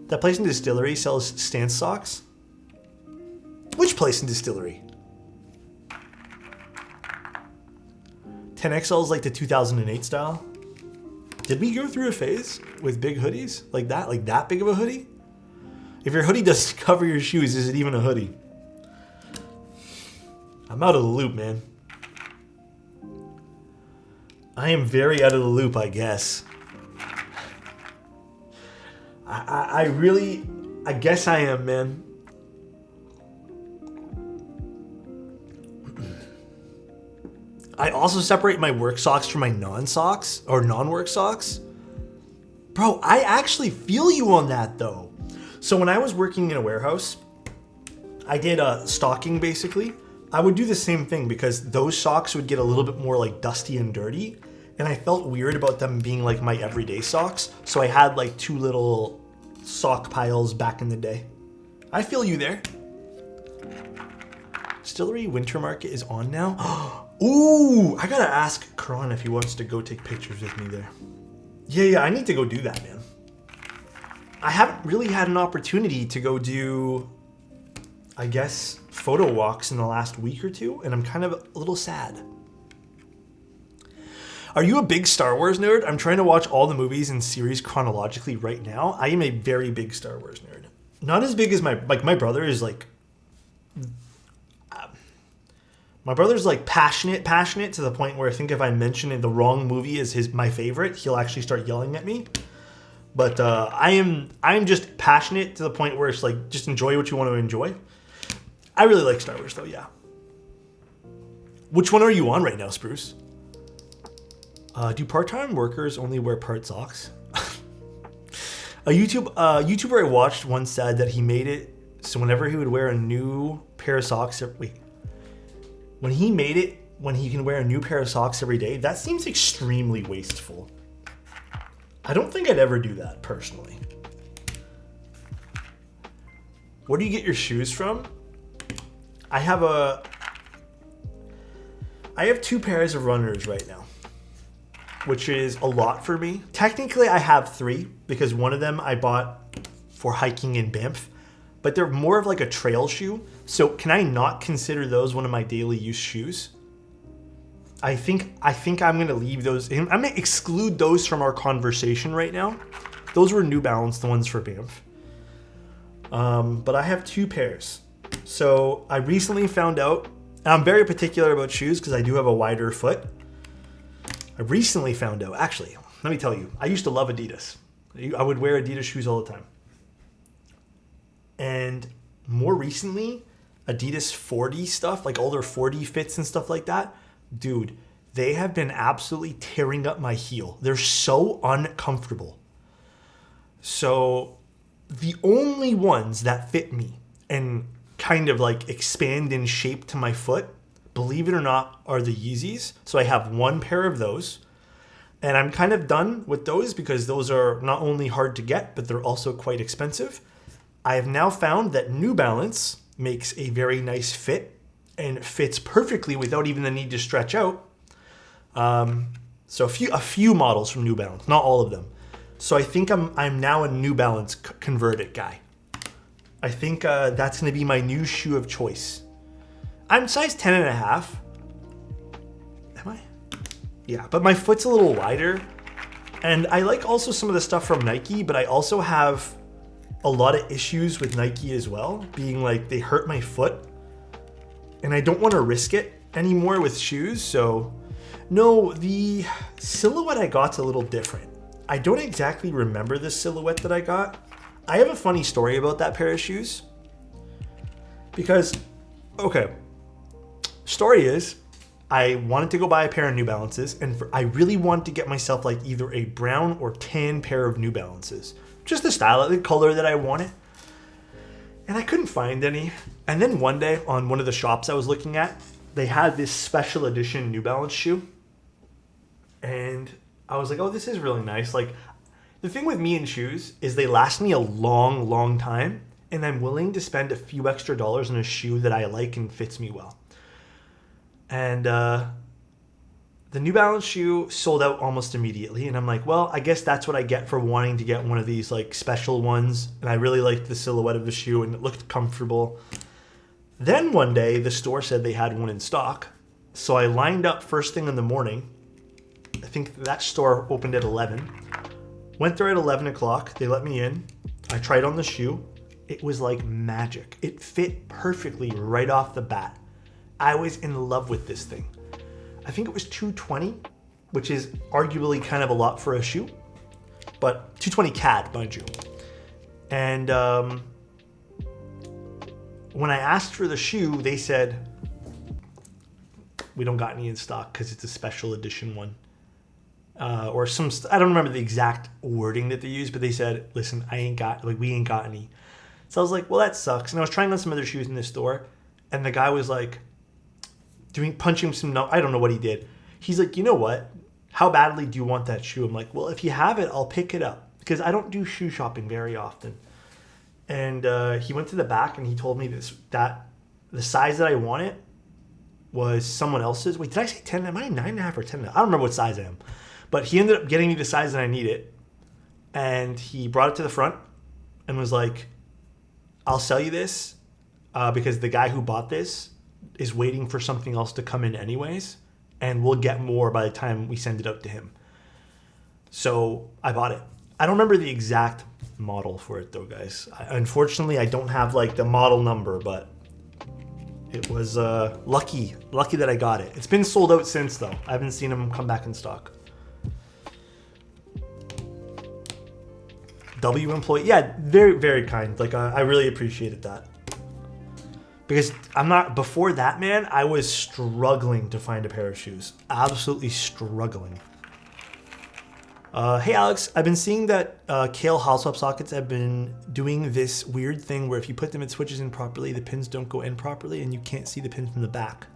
That place in Distillery sells Stance socks? Which place in Distillery? 10XL is like the 2008 style. Did we go through a phase with big hoodies? Like that big of a hoodie? If your hoodie doesn't cover your shoes, is it even a hoodie? I'm out of the loop, man. I am very out of the loop, I guess. I guess I am, man. I also separate my work socks from my non-socks or non-work socks. Bro, I actually feel you on that though. So when I was working in a warehouse, I did stocking basically. I would do the same thing because those socks would get a little bit more like dusty and dirty. And I felt weird about them being like my everyday socks. So I had like 2 little sock piles back in the day. I feel you there. Distillery Winter Market is on now. Ooh, I gotta ask Karan if he wants to go take pictures with me there. Yeah, I need to go do that, man. I haven't really had an opportunity to go do, I guess, photo walks in the last week or two, and I'm kind of a little sad. Are you a big Star Wars nerd? I'm trying to watch all the movies and series chronologically right now. I am a very big Star Wars nerd. Not as big as my brother is like... My brother's like passionate to the point where I think if I mention the wrong movie as my favorite, he'll actually start yelling at me. But I am just passionate to the point where it's like, just enjoy what you want to enjoy. I really like Star Wars though, yeah. Which one are you on right now, Spruce? Do part-time workers only wear part socks? A YouTuber I watched once said that he made it so whenever he would wear a new pair of socks, when he made it when he can wear a new pair of socks every day, that seems extremely wasteful. I don't think I'd ever do that personally. Where do you get your shoes from? I have 2 pairs of runners right now, which is a lot for me. Technically, I have 3 because one of them I bought for hiking in Banff, but they're more of like a trail shoe. So can I not consider those one of my daily use shoes? I think I'm going to leave those in. I'm going to exclude those from our conversation right now. Those were New Balance, the ones for Banff. But I have 2 pairs. So I recently found out And I'm very particular about shoes because I do have a wider foot. I recently found out, actually, let me tell you, I used to love Adidas. I would wear Adidas shoes all the time. And more recently, Adidas 4D stuff, like all their 4D fits and stuff like that, dude, they have been absolutely tearing up my heel. They're so uncomfortable. So the only ones that fit me and kind of like expand in shape to my foot, believe it or not, are the Yeezys. So I have one pair of those. And I'm kind of done with those because those are not only hard to get, but they're also quite expensive. I have now found that New Balance makes a very nice fit and fits perfectly without even the need to stretch out. So a few models from New Balance, not all of them. So I think I'm now a New Balance converted guy. I think that's going to be my new shoe of choice. I'm size 10.5. Am I? Yeah, but my foot's a little wider. And I like also some of the stuff from Nike, but I also have a lot of issues with Nike as well, being like they hurt my foot. And I don't want to risk it anymore with shoes. So no, the silhouette I got's a little different. I don't exactly remember the silhouette that I got. I have a funny story about that pair of shoes. Because, okay, story is, I wanted to go buy a pair of New Balances, and I really wanted to get myself like either a brown or tan pair of New Balances. Just the style, the color that I wanted. And I couldn't find any. And then one day on one of the shops I was looking at, they had this special edition New Balance shoe. And I was like, oh, this is really nice. Like, the thing with me and shoes is they last me a long, long time. And I'm willing to spend a few extra dollars on a shoe that I like and fits me well. And the New Balance shoe sold out almost immediately. And I'm like, well, I guess that's what I get for wanting to get one of these like special ones. And I really liked the silhouette of the shoe and it looked comfortable. Then one day the store said they had one in stock. So I lined up first thing in the morning. I think that store opened at 11. Went there at 11 o'clock. They let me in. I tried on the shoe. It was like magic. It fit perfectly right off the bat. I was in love with this thing. I think it was $220, which is arguably kind of a lot for a shoe, but $220 CAD, mind you. And when I asked for the shoe, they said, we don't got any in stock because it's a special edition one. Or some, I don't remember the exact wording that they used, but they said, listen, we ain't got any. So I was like, well, that sucks. And I was trying on some other shoes in this store, and the guy was like, punching some, I don't know what he did. He's like, you know what? How badly do you want that shoe? I'm like, well, if you have it, I'll pick it up because I don't do shoe shopping very often. And he went to the back and he told me that the size that I wanted was someone else's. Wait, did I say 10? Am I 9.5 or 10? I don't remember what size I am. But he ended up getting me the size that I needed. And he brought it to the front and was like, I'll sell you this because the guy who bought this is waiting for something else to come in anyways, and we'll get more by the time we send it out to him. So I bought it. I don't remember the exact model for it though, guys. Unfortunately, I don't have like the model number, but it was lucky that I got it. It's been sold out since though. I haven't seen them come back in stock. W employee, yeah, very, very kind. Like I really appreciated that. Because before that, man, I was struggling to find a pair of shoes. Absolutely struggling. Hey, Alex, I've been seeing that Kale hot swap sockets have been doing this weird thing where if you put them in switches in properly, the pins don't go in properly and you can't see the pins from the back.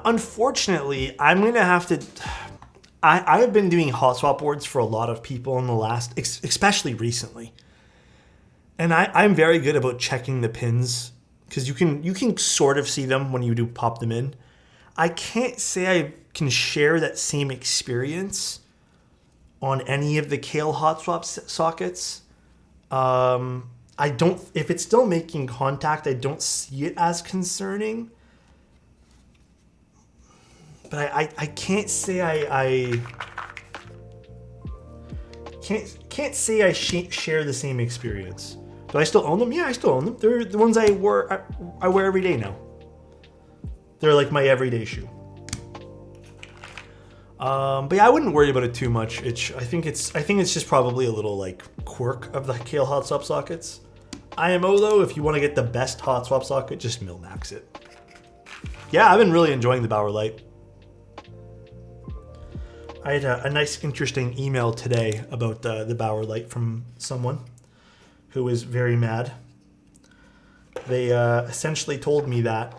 Unfortunately, I'm going to have to... I have been doing hot swap boards for a lot of people in the last... especially recently. And I'm very good about checking the pins because you can sort of see them when you do pop them in. I can't say I can share that same experience on any of the Kale hot swap sockets. If it's still making contact, I don't see it as concerning. but I can't say I can't say I share the same experience. Do I still own them? Yeah, I still own them. They're the ones I wear every day now. They're like my everyday shoe. But yeah, I wouldn't worry about it too much. I think it's just probably a little like quirk of the Kale hot swap sockets. IMO though, if you want to get the best hot swap socket, just mil-max it. Yeah, I've been really enjoying the Bauer Light. I had a nice, interesting email today about the Bauer Light from someone who was very mad. They essentially told me that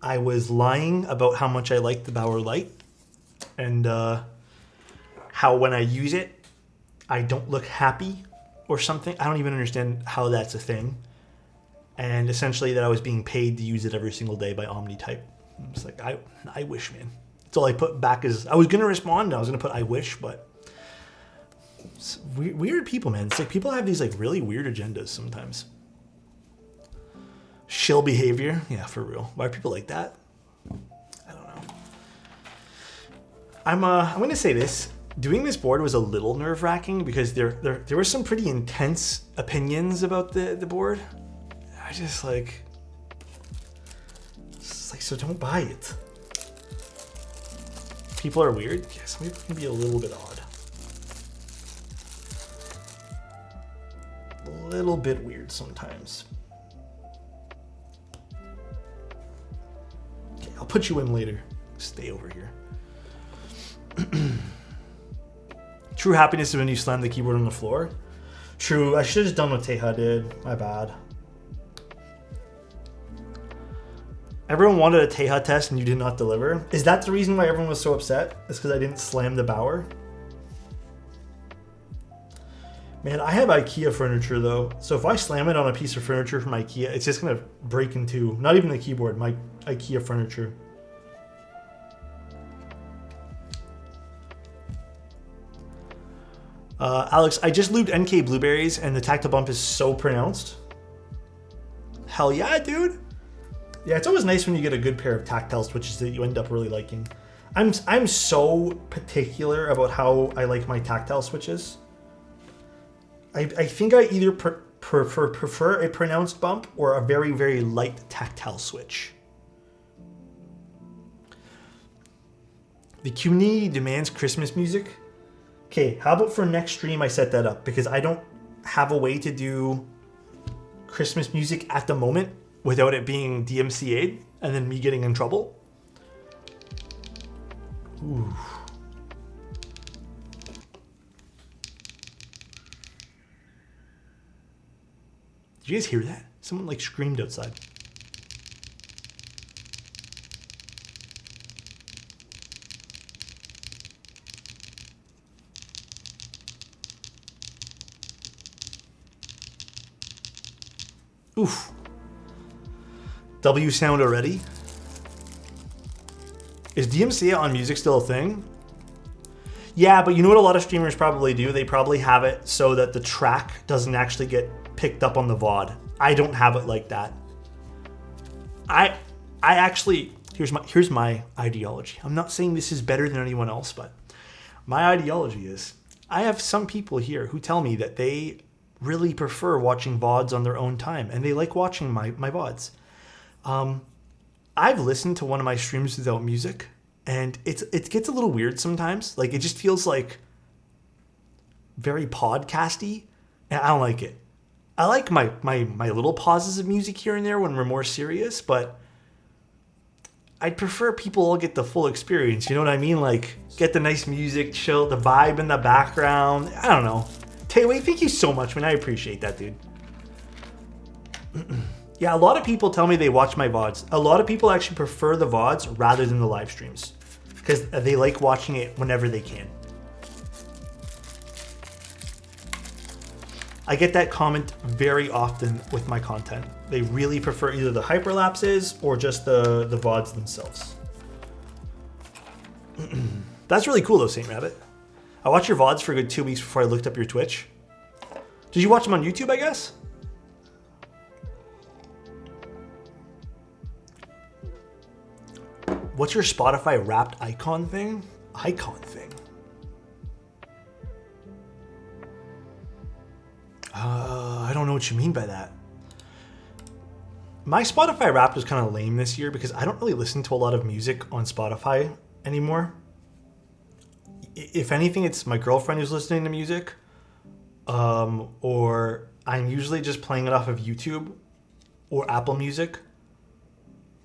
I was lying about how much I like the Bauer Light and how when I use it, I don't look happy or something. I don't even understand how that's a thing. And essentially that I was being paid to use it every single day by OmniType. It's like, I wish, man. That's all I put back is, I was going to respond, I was going to put I wish, but it's weird people, man. It's like people have these like really weird agendas sometimes. Shill behavior. Yeah, for real. Why are people like that? I don't know. I'm going to say this. Doing this board was a little nerve-wracking because there were some pretty intense opinions about the board. I just like, so don't buy it. People are weird. Yeah, some people can be a little bit odd. A little bit weird sometimes. Okay, I'll put you in later. Stay over here. True happiness is when you slam the keyboard on the floor. True, I should have just done what Teja did. My bad. Everyone wanted a Teja test and you did not deliver. Is that the reason why everyone was so upset? It's because I didn't slam the Bauer? Man, I have IKEA furniture though. So if I slam it on a piece of furniture from IKEA, it's just gonna break in two. Not even the keyboard, my IKEA furniture. Alex, I just lubed NK Blueberries and the tactile bump is so pronounced. Hell yeah, dude. Yeah, it's always nice when you get a good pair of tactile switches that you end up really liking. I'm so particular about how I like my tactile switches. I think I either prefer a pronounced bump or a very, very light tactile switch. The community demands Christmas music. Okay, how about for next stream I set that up? Because I don't have a way to do Christmas music at the moment without it being DMCA'd and then me getting in trouble. Ooh. Did you guys hear that? Someone like screamed outside. Oof. W sound already? Is DMCA on music still a thing? Yeah, but you know what a lot of streamers probably do? They probably have it so that the track doesn't actually get picked up on the VOD. I don't have it like that. I actually, here's my ideology. I'm not saying this is better than anyone else, but my ideology is I have some people here who tell me that they really prefer watching VODs on their own time and they like watching my VODs. I've listened to one of my streams without music and it gets a little weird sometimes. Like it just feels like very podcasty and I don't like it. I like my little pauses of music here and there when we're more serious, but I'd prefer people all get the full experience. You know what I mean? Like get the nice music, chill, the vibe in the background. I don't know. Tayway, thank you so much, man. I appreciate that, dude. Yeah, a lot of people tell me they watch my VODs. A lot of people actually prefer the VODs rather than the live streams because they like watching it whenever they can. I get that comment very often with my content. They really prefer either the hyperlapses or just the VODs themselves. That's really cool though, Saint Rabbit. I watched your VODs for a good 2 weeks before I looked up your Twitch. Did you watch them on YouTube, I guess? What's your Spotify Wrapped icon thing? Icon thing. I don't know what you mean by that. My Spotify Wrapped was kind of lame this year because I don't really listen to a lot of music on Spotify anymore. If anything, it's my girlfriend who's listening to music, or I'm usually just playing it off of YouTube or Apple Music.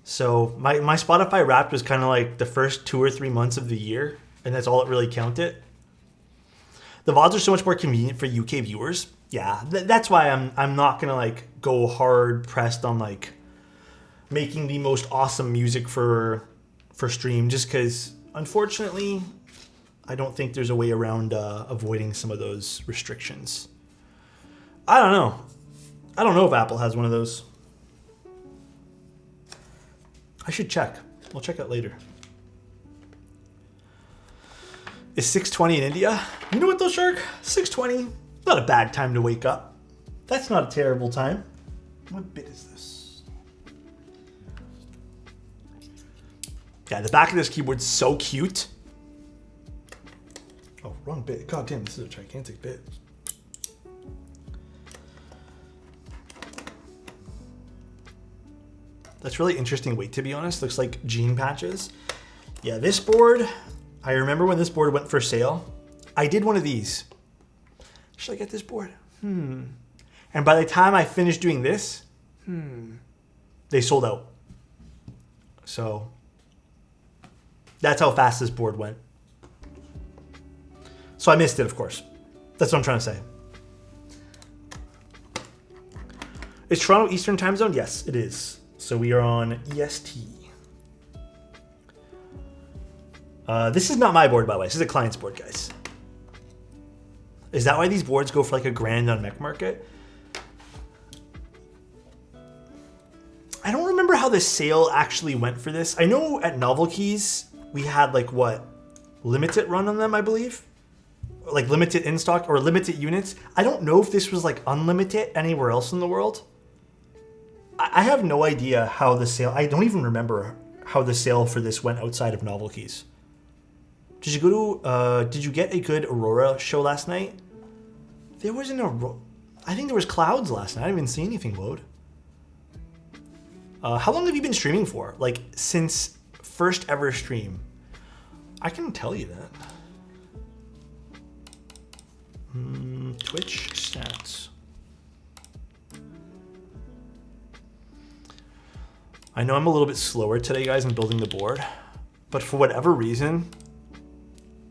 So my Spotify Wrapped was kind of like the first 2 or 3 months of the year, and that's all it really counted. The VODs are so much more convenient for UK viewers. Yeah, that's why I'm not gonna like go hard pressed on like making the most awesome music for stream, just because unfortunately I don't think there's a way around avoiding some of those restrictions. I don't know. I don't know if Apple has one of those. I should check. We'll check out later. Is 6:20 in India? You know what though, Shark? 6:20, not a bad time to wake up. That's not a terrible time. What bit is this? Yeah, the back of this keyboard's so cute. Oh, wrong bit. God damn, this is a gigantic bit. That's really interesting weight, to be honest. Looks like jean patches. Yeah, this board, I remember when this board went for sale. I did one of these. Should I get this board? And by the time I finished doing this, they sold out. So that's how fast this board went. So I missed it, of course. That's what I'm trying to say. Is Toronto Eastern Time Zone? Yes, it is. So we are on EST. This is not my board, by the way. This is a client's board, guys. Is that why these boards go for like $1,000 on Mech Market? I don't remember how the sale actually went for this. I know at Novel Keys, we had like what? Limited run on them, I believe. Like limited in stock or limited units. I don't know if this was like unlimited anywhere else in the world. I have no idea how the sale, I don't even remember how the sale for this went outside of Novel Keys. Did you go to, did you get a good Aurora show last night? There was an Aurora, I think there was clouds last night. I didn't even see anything, Woad. How long have you been streaming for? Like since first ever stream? I can tell you that. Twitch stats. I know I'm a little bit slower today, guys, in building the board, but for whatever reason,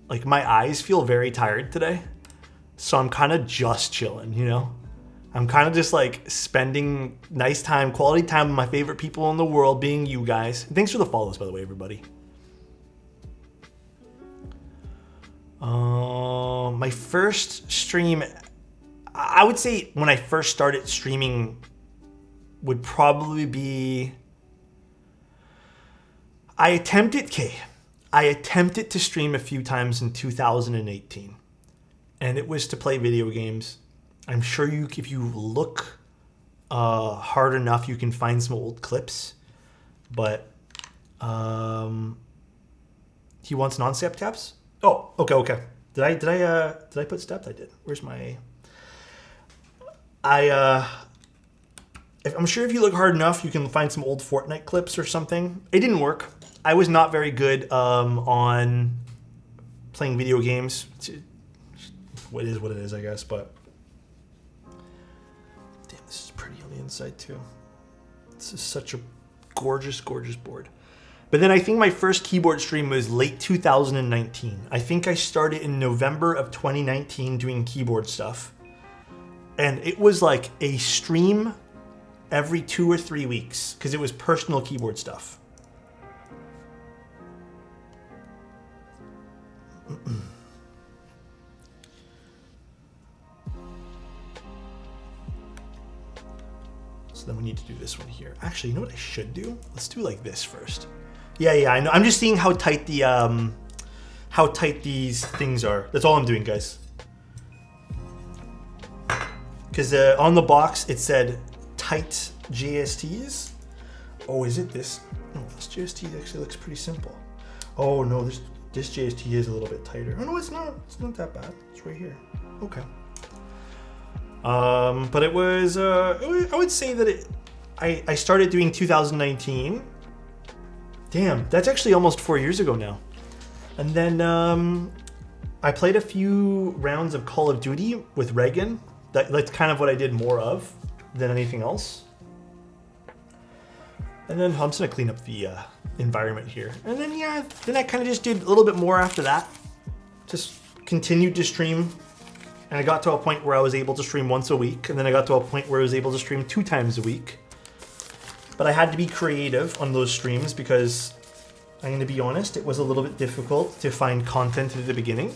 like my eyes feel very tired today. So I'm kind of just chilling, you know? I'm kind of just like spending nice time, quality time with my favorite people in the world, being you guys. And thanks for the follows, by the way, everybody. My first stream, I would say when I first started streaming would probably be, I attempted to stream a few times in 2018, and it was to play video games. I'm sure if you look hard enough, you can find some old clips, but he wants non-step taps. Oh, okay. Did I put steps? I did. Where's my? I'm sure if you look hard enough, you can find some old Fortnite clips or something. It didn't work. I was not very good on playing video games. What it is, I guess. But damn, this is pretty on the inside too. This is such a gorgeous, gorgeous board. But then I think my first keyboard stream was late 2019. I think I started in November of 2019 doing keyboard stuff. And it was like a stream every 2 or 3 weeks because it was personal keyboard stuff. So then we need to do this one here. Actually, you know what I should do? Let's do like this first. Yeah, I know. I'm just seeing how tight these things are. That's all I'm doing, guys. Because on the box it said tight JSTs. Oh, is it this? No, this JST actually looks pretty simple. Oh no, this JST is a little bit tighter. Oh no, it's not. It's not that bad. It's right here. Okay. But it was. I would say that I started doing 2019. Damn, that's actually almost 4 years ago now. And then I played a few rounds of Call of Duty with Reagan. That's kind of what I did more of than anything else. And then I'm just gonna clean up the environment here. And then yeah, then I kind of just did a little bit more after that. Just continued to stream. And I got to a point where I was able to stream once a week. And then I got to a point where I was able to stream 2 times a week. But I had to be creative on those streams because I'm gonna be honest, it was a little bit difficult to find content at the beginning.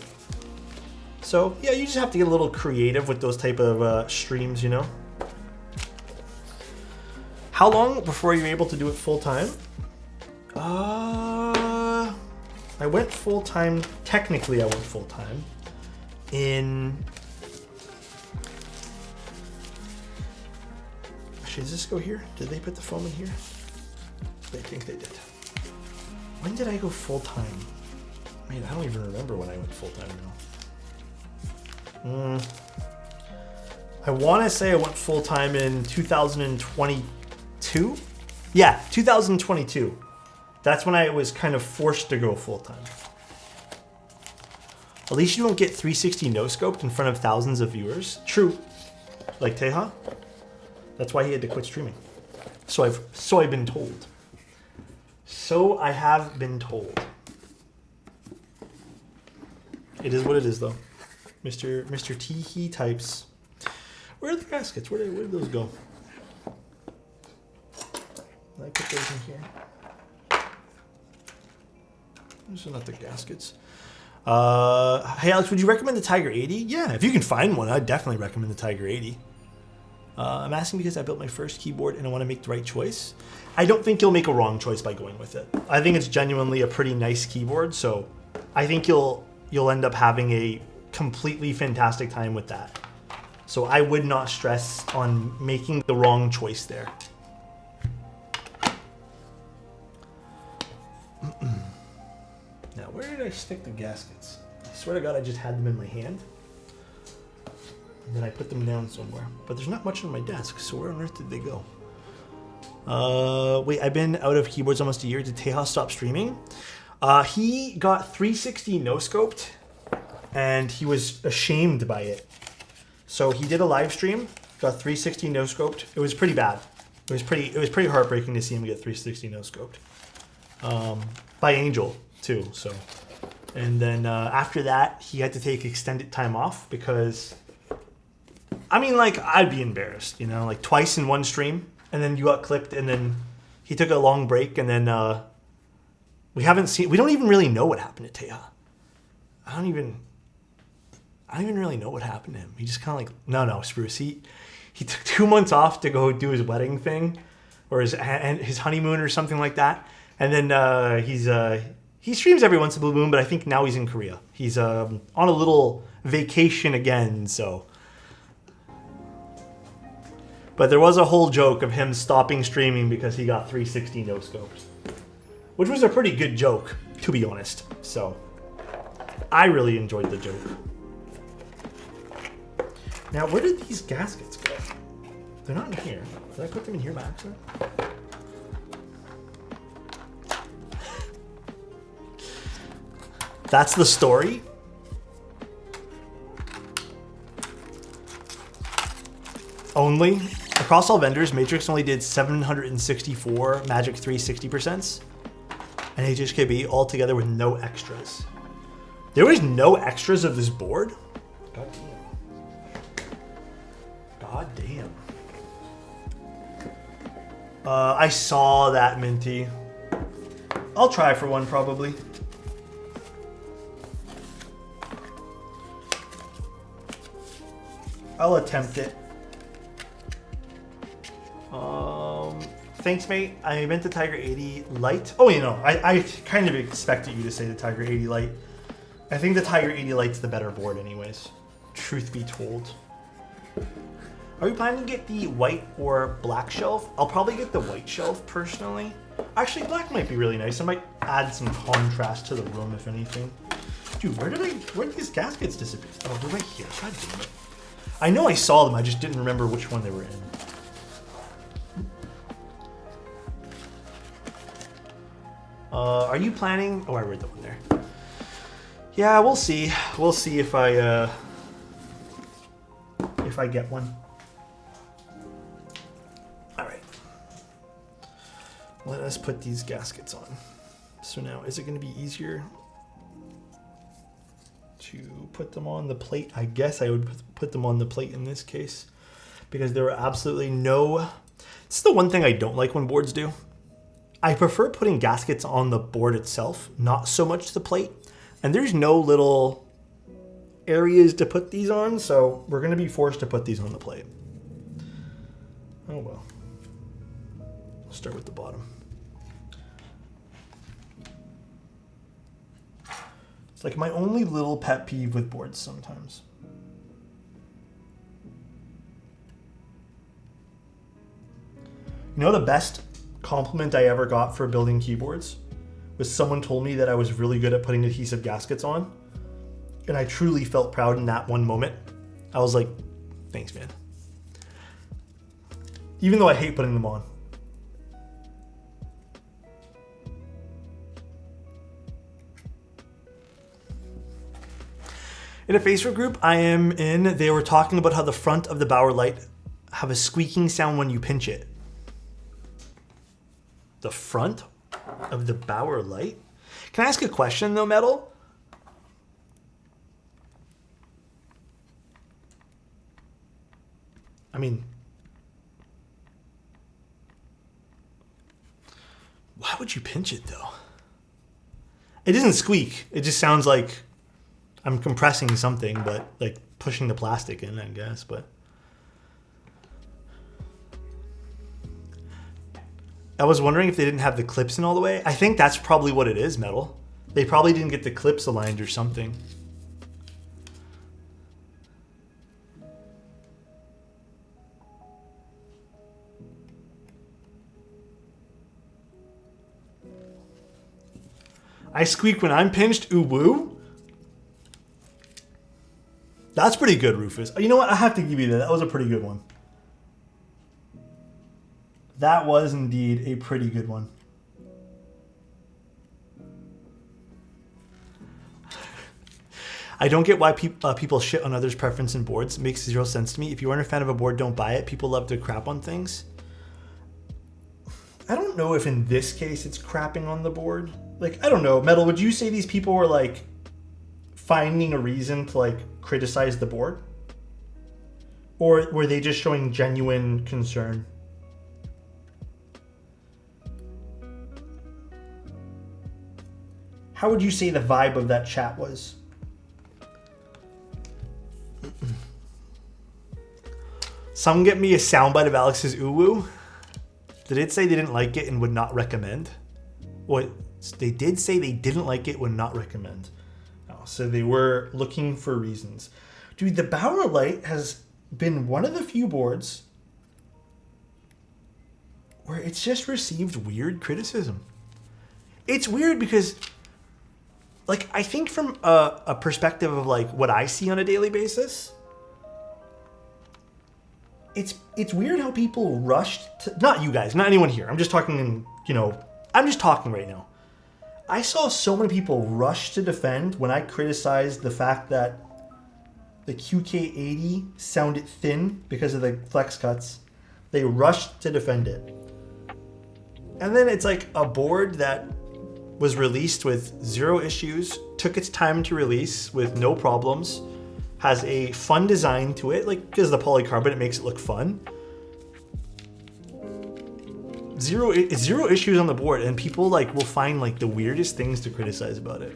So yeah, you just have to get a little creative with those type of streams, you know? How long before you're able to do it full time? I went full time. Technically, I went full time in. Actually, does this go here? Did they put the foam in here? I think they did. When did I go full time? Man, I don't even remember when I went full time now. I want to say I went full time in 2022. Yeah, 2022. That's when I was kind of forced to go full time. At least you don't get 360 no-scoped in front of thousands of viewers. True. Like Teja. That's why he had to quit streaming. So I've been told. So I have been told. It is what it is, though. Mr. T, he types. Where are the gaskets? Where did those go? Did I put those in here? Those are not the gaskets. Hey Alex, would you recommend the Tiger 80? Yeah, if you can find one, I'd definitely recommend the Tiger 80. I'm asking because I built my first keyboard and I want to make the right choice. I don't think you'll make a wrong choice by going with it. I think it's genuinely a pretty nice keyboard, so I think you'll end up having a completely fantastic time with that. So I would not stress on making the wrong choice there. Now, where did I stick the gaskets? I swear to God, I just had them in my hand. And then I put them down somewhere. But there's not much on my desk, so where on earth did they go? Wait, I've been out of keyboards almost a year. Did Teja stop streaming? He got 360 no-scoped, and he was ashamed by it. So he did a live stream, got 360 no-scoped. It was pretty bad. It was pretty heartbreaking to see him get 360 no-scoped. By Angel, too, so. And then after that, he had to take extended time off because, I mean, like, I'd be embarrassed, you know, like twice in one stream, and then you got clipped, and then he took a long break, and then we don't even really know what happened to Teja. I don't even really know what happened to him. He just kind of like, no, Spruce. He took 2 months off to go do his wedding thing, or his honeymoon or something like that. And then he streams every once in a blue moon, but I think now he's in Korea. He's on a little vacation again, so. But there was a whole joke of him stopping streaming because he got 360 no-scoped, which was a pretty good joke, to be honest. So I really enjoyed the joke. Now, where did these gaskets go? They're not in here. Did I put them in here by accident? That's the story? Only? Across all vendors, Matrix only did 764 MAGIC3 60%, and HHKB altogether with no extras. There was no extras of this board? God damn. God damn. I saw that, Minty. I'll try for one, probably. I'll attempt it. Thanks, mate. I meant the Tiger 80 Lite. Oh, you know, I kind of expected you to say the Tiger 80 Lite. I think the Tiger 80 Lite's the better board anyways. Truth be told. Are we planning to get the white or black shelf? I'll probably get the white shelf personally. Actually, black might be really nice. I might add some contrast to the room, if anything. Dude, where did these gaskets disappear? Oh, they're right here. God damn it. I know I saw them, I just didn't remember which one they were in. Are you planning? Oh, I read that one there. Yeah, we'll see. We'll see if I get one. All right. Let us put these gaskets on. So now, is it going to be easier to put them on the plate? I guess I would put them on the plate in this case, because there are absolutely no... This is the one thing I don't like when boards do. I prefer putting gaskets on the board itself, not so much the plate. And there's no little areas to put these on, so we're going to be forced to put these on the plate. Oh well. We'll start with the bottom. It's like my only little pet peeve with boards sometimes. You know the best compliment I ever got for building keyboards was someone told me that I was really good at putting adhesive gaskets on. And I truly felt proud in that one moment. I was like, thanks, man. Even though I hate putting them on. In a Facebook group I am in, they were talking about how the front of the Bauer light have a squeaking sound when you pinch it. The front of the Bauer light? Can I ask a question though, Metal? I mean, why would you pinch it though? It doesn't squeak. It just sounds like I'm compressing something, but like pushing the plastic in, I guess, but. I was wondering if they didn't have the clips in all the way. I think that's probably what it is, Metal. They probably didn't get the clips aligned or something. I squeak when I'm pinched, ooh woo. That's pretty good, Rufus. You know what? I have to give you that. That was a pretty good one. That was indeed a pretty good one. I don't get why people shit on others' preference in boards. It makes zero sense to me. If you aren't a fan of a board, don't buy it. People love to crap on things. I don't know if in this case it's crapping on the board. Like, I don't know. Metal, would you say these people were like finding a reason to like criticize the board? Or were they just showing genuine concern? How would you say the vibe of that chat was? Someone get me a soundbite of Alex's uwu. Did it say they didn't like it and would not recommend? What? They did say they didn't like it, would not recommend. Oh, so they were looking for reasons. Dude, the Bauer Light has been one of the few boards where it's just received weird criticism. It's weird because, like, I think from a perspective of like what I see on a daily basis, it's weird how people rushed to, not you guys, not anyone here. I'm just talking in, you know, I'm just talking right now. I saw so many people rush to defend when I criticized the fact that the QK80 sounded thin because of the flex cuts. They rushed to defend it. And then it's like a board that was released with zero issues, took its time to release with no problems, has a fun design to it, like because the polycarbonate makes it look fun. Zero issues on the board, and people like will find like the weirdest things to criticize about it.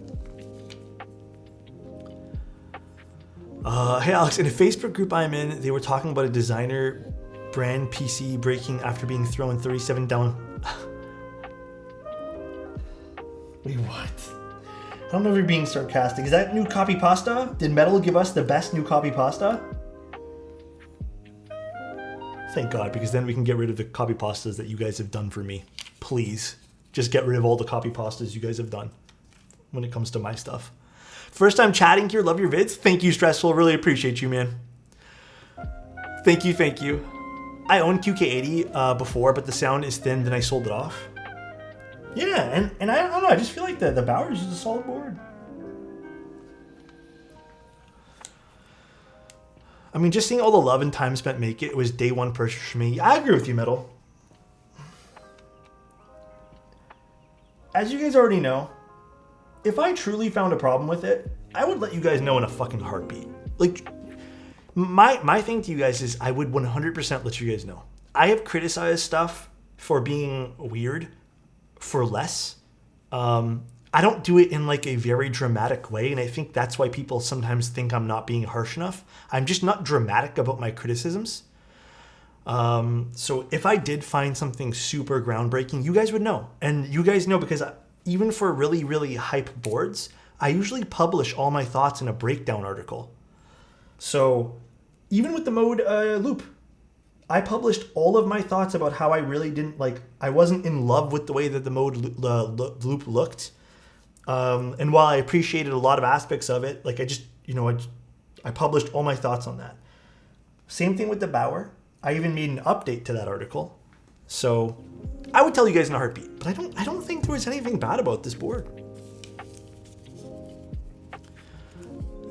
Hey Alex, in a Facebook group I'm in, they were talking about a designer brand PC breaking after being thrown 37 down. Wait, what? I don't know if you're being sarcastic. Is that new copy pasta? Did Metal give us the best new copy pasta? Thank God, because then we can get rid of the copy pastas that you guys have done for me. Please, just get rid of all the copy pastas you guys have done when it comes to my stuff. First time chatting here, love your vids. Thank you, Stressful, really appreciate you, man. Thank you, thank you. I owned QK80 before, but the sound is thin, then I sold it off. Yeah, and I don't know, I just feel like the Bowers is a solid board. I mean, just seeing all the love and time spent make it was day one purchase for me. I agree with you, Metal. As you guys already know, if I truly found a problem with it, I would let you guys know in a fucking heartbeat. Like, my thing to you guys is I would 100% let you guys know. I have criticized stuff for being weird for less. I don't do it in like a very dramatic way, and I think that's why people sometimes think I'm not being harsh enough. I'm just not dramatic about my criticisms. So if I did find something super groundbreaking, you guys would know. And you guys know because even for really, really hype boards, I usually publish all my thoughts in a breakdown article. So even with the mode loop, I published all of my thoughts about how I really didn't like, I wasn't in love with the way that the mode loop looked. And while I appreciated a lot of aspects of it, like I just, I published all my thoughts on that. Same thing with the Bauer. I even made an update to that article. So I would tell you guys in a heartbeat, but I don't think there was anything bad about this board.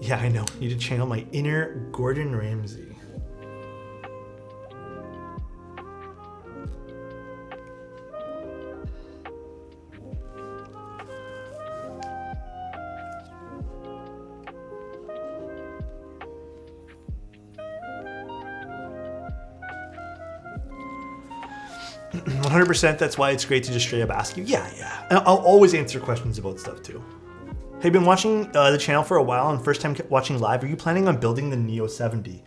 Yeah, I know. Need to channel my inner Gordon Ramsay. 100%, that's why it's great to just straight up ask you. Yeah. And I'll always answer questions about stuff too. Hey, been watching the channel for a while and first time watching live. Are you planning on building the Neo 70?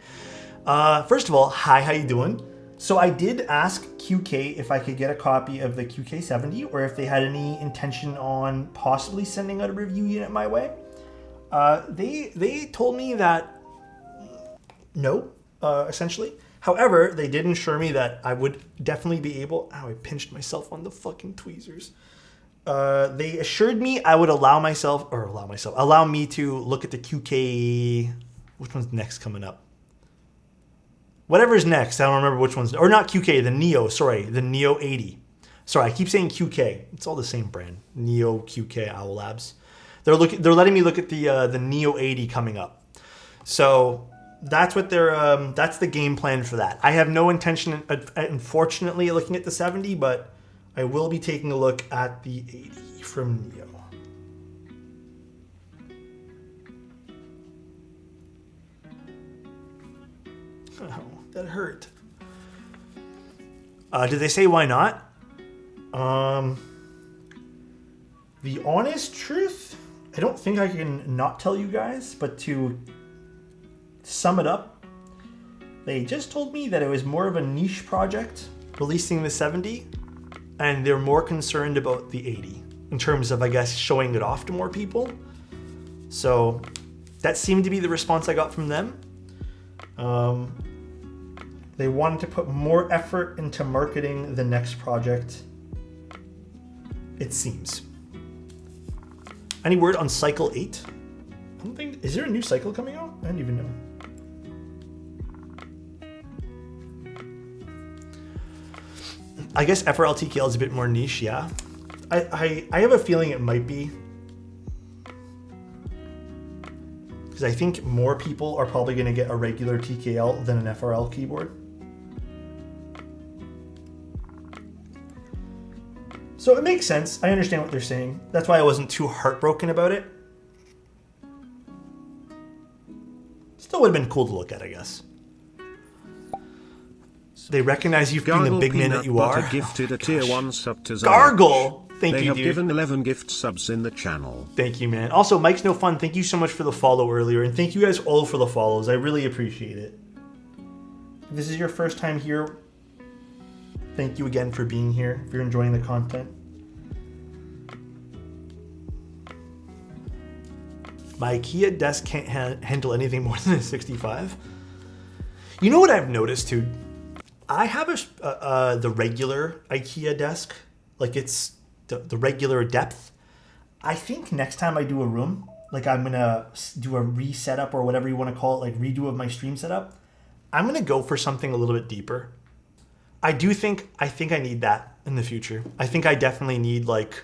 First of all, hi, how you doing? So I did ask QK if I could get a copy of the QK70 or if they had any intention on possibly sending out a review unit my way. They told me that no, essentially. However, they did assure me that I would definitely be able... Ow, I pinched myself on the fucking tweezers. They assured me I would allow me to look at the QK... Which one's next coming up? Whatever's next, I don't remember which one's... Or not QK, the Neo, sorry, the Neo 80. Sorry, I keep saying QK. It's all the same brand. Neo, QK, Owl Labs. They're letting me look at the Neo 80 coming up. So... That's what that's the game plan for that. I have no intention, unfortunately, looking at the 70, but I will be taking a look at the 80 from Neo. Oh, that hurt. Did they say why not? The honest truth, I don't think I can not tell you guys, but to sum it up, they just told me that it was more of a niche project releasing the 70 and they're more concerned about the 80 in terms of, I guess, showing it off to more people. So that seemed to be the response I got from them. They wanted to put more effort into marketing the next project, it seems. Any word on Cycle 8? I don't think, is there a new cycle coming out? I didn't even know. I guess FRL-TKL is a bit more niche, yeah. I have a feeling it might be. Because I think more people are probably going to get a regular TKL than an FRL keyboard. So it makes sense. I understand what they're saying. That's why I wasn't too heartbroken about it. Still would have been cool to look at, I guess. They recognize you for being the big man that you are. Gifted a tier 1 sub to Gargle! Thank you, dude. They have given 11 gift subs in the channel. Thank you, man. Also, Mike's No Fun, thank you so much for the follow earlier. And thank you guys all for the follows. I really appreciate it. If this is your first time here, thank you again for being here, if you're enjoying the content. My IKEA desk can't handle anything more than a 65. You know what I've noticed, too? I have the regular IKEA desk, like it's the regular depth. I think next time I do a room, like I'm gonna do a resetup or whatever you want to call it, like redo of my stream setup, I'm gonna go for something a little bit deeper. I think I need that in the future. I think I definitely need like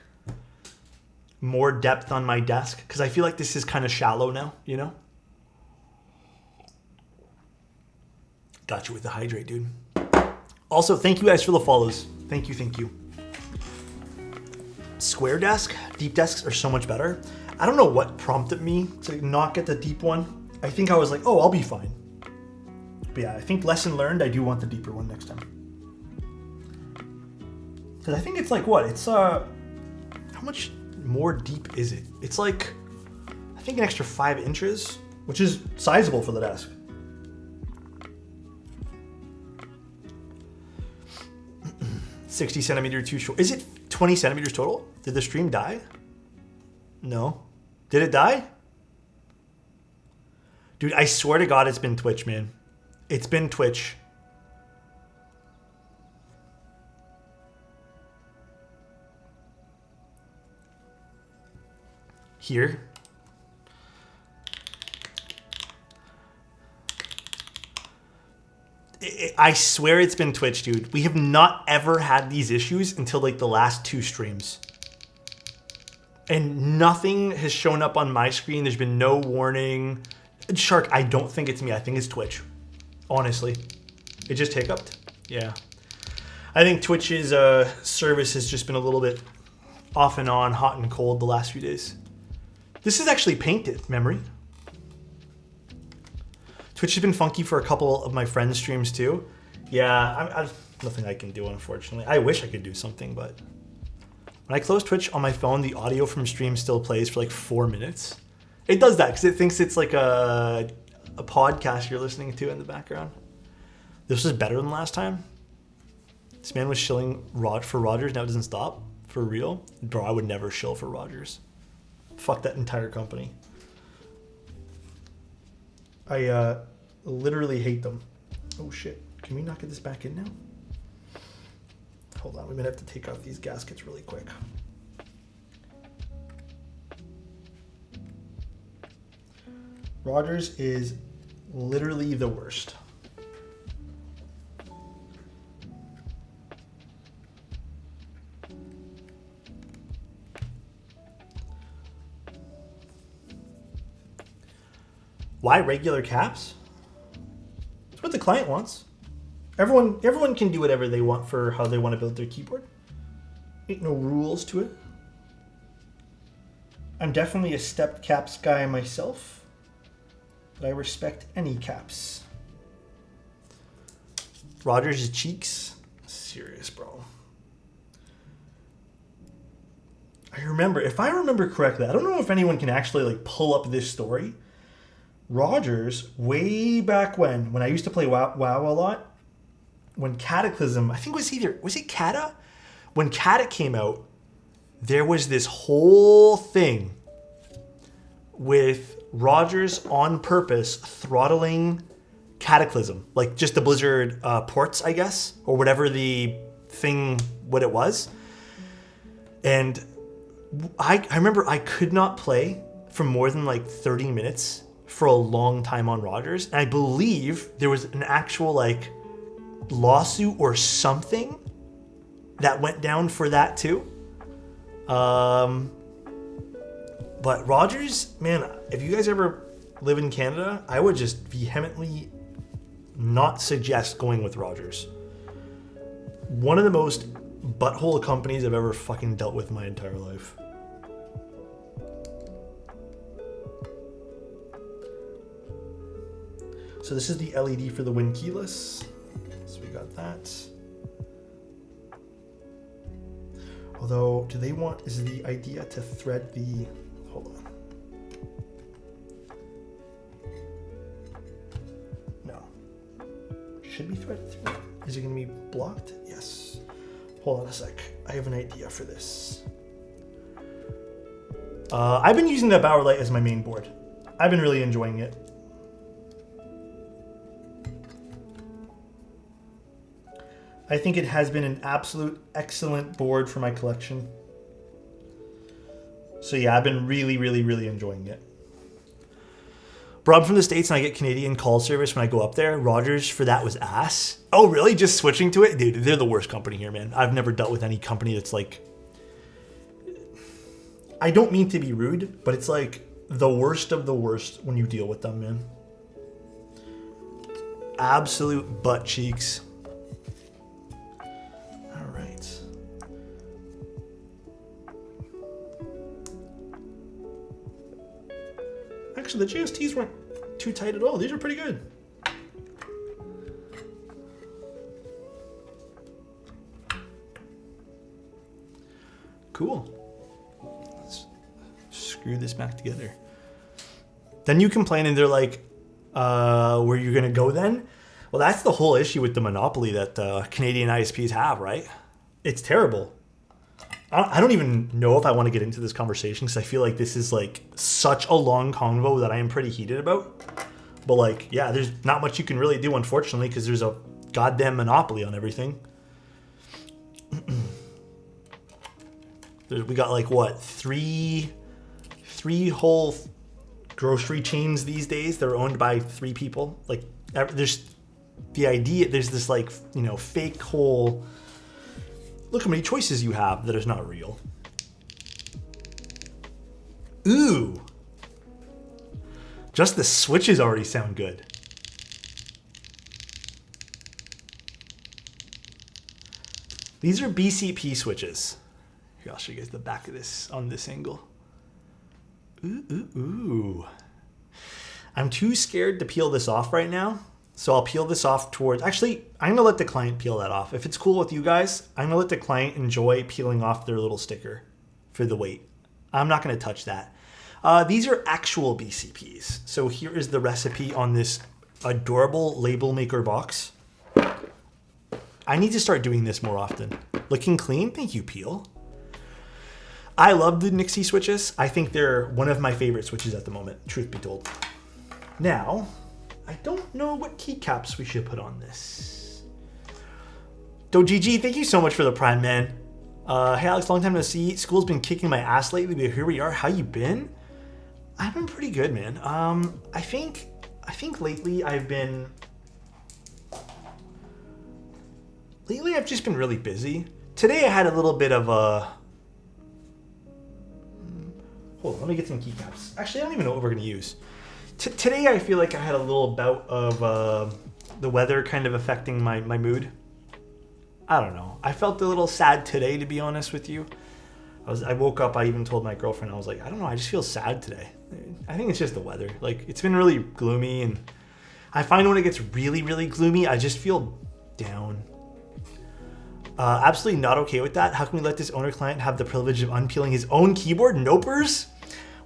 more depth on my desk because I feel like this is kind of shallow now, you know? Got you with the hydrate, dude. Also, thank you guys for the follows. Thank you. Square desk, deep desks are so much better. I don't know what prompted me to not get the deep one. I think I was like, oh, I'll be fine. But yeah, I think lesson learned, I do want the deeper one next time. Because I think it's like what? It's, how much more deep is it? It's like, I think an extra 5 inches, which is sizable for the desk. $60 centimeters too short. Is it 20 centimeters total? Did the stream die? No. Did it die? Dude, I swear to God, it's been Twitch, man. It's been Twitch. Here. I swear it's been Twitch, dude. We have not ever had these issues until like the last 2 streams. And nothing has shown up on my screen. There's been no warning. Shark, I don't think it's me. I think it's Twitch. Honestly. It just hiccuped? Yeah. I think Twitch's service has just been a little bit off and on, hot and cold the last few days. This is actually painted, memory. Twitch has been funky for a couple of my friends' streams too. Yeah, I've nothing I can do, unfortunately. I wish I could do something, but when I close Twitch on my phone, the audio from stream still plays for like 4 minutes. It does that because it thinks it's like a podcast you're listening to in the background. This was better than last time. This man was shilling for Rogers, now it doesn't stop. For real? Bro, I would never shill for Rogers. Fuck that entire company. I literally hate them. Oh shit. Can we not get this back in now? Hold on, we might have to take out these gaskets really quick. Rogers is literally the worst. Why regular caps? It's what the client wants. Everyone can do whatever they want for how they want to build their keyboard. Ain't no rules to it. I'm definitely a stepped caps guy myself, but I respect any caps. Rogers' cheeks? Serious, bro. If I remember correctly, I don't know if anyone can actually like pull up this story. Rogers, way back when I used to play WoW a lot, when Cataclysm, I think was it Cata? When Cata came out, there was this whole thing with Rogers on purpose throttling Cataclysm, like just the Blizzard ports, I guess, or whatever what it was. And I remember I could not play for more than like 30 minutes for a long time on Rogers. And I believe there was an actual like lawsuit or something that went down for that too. But Rogers, man, if you guys ever live in Canada, I would just vehemently not suggest going with Rogers. One of the most butthole companies I've ever fucking dealt with in my entire life. So this is the LED for the Win keyless. So we got that. Although, is the idea to thread the, hold on. No. Should be threaded through. Is it gonna be blocked? Yes. Hold on a sec. I have an idea for this. I've been using the Bower Light as my main board. I've been really enjoying it. I think it has been an absolute excellent board for my collection. So yeah, I've been really, really, really enjoying it. Bro, I'm from the States and I get Canadian call service when I go up there. Rogers for that was ass. Oh, really? Just switching to it? Dude, they're the worst company here, man. I've never dealt with any company that's like... I don't mean to be rude, but it's like the worst of the worst when you deal with them, man. Absolute butt cheeks. All right. Actually, the GSTs weren't too tight at all. These are pretty good. Cool. Let's screw this back together. Then you complain and they're like, where you going to go then? Well, that's the whole issue with the monopoly that Canadian ISPs have, right? It's terrible. I don't even know if I want to get into this conversation because I feel like this is like such a long convo that I am pretty heated about. But like, yeah, there's not much you can really do, unfortunately, because there's a goddamn monopoly on everything. We got like, what, three whole grocery chains these days that are owned by 3 people. Like, there's the idea, there's this like, you know, fake whole... Look how many choices you have that is not real. Ooh. Just the switches already sound good. These are BCP switches. Here, I'll show you guys the back of this on this angle. Ooh, ooh, ooh. I'm too scared to peel this off right now. So I'll peel this off towards... Actually, I'm going to let the client peel that off. If it's cool with you guys, I'm going to let the client enjoy peeling off their little sticker for the weight. I'm not going to touch that. These are actual BCPs. So here is the recipe on this adorable label maker box. I need to start doing this more often. Looking clean? Thank you, Peel. I love the Nixie switches. I think they're one of my favorite switches at the moment, truth be told. Now... I don't know what keycaps we should put on this. DoGG, thank you so much for the Prime, man. Hey Alex, long time no see. School's been kicking my ass lately, but here we are. How you been? I've been pretty good, man. I think lately I've just been really busy. Today I had a little bit of a... Hold on, let me get some keycaps. Actually, I don't even know what we're gonna use. Today I feel like I had a little bout of the weather kind of affecting my mood. I don't know. I felt a little sad today, to be honest with you. I woke up, I even told my girlfriend, I was like, I don't know, I just feel sad today. I think it's just the weather. Like, it's been really gloomy, and I find when it gets really, really gloomy, I just feel down. Absolutely not okay with that. How can we let this owner client have the privilege of unpeeling his own keyboard? Nopers?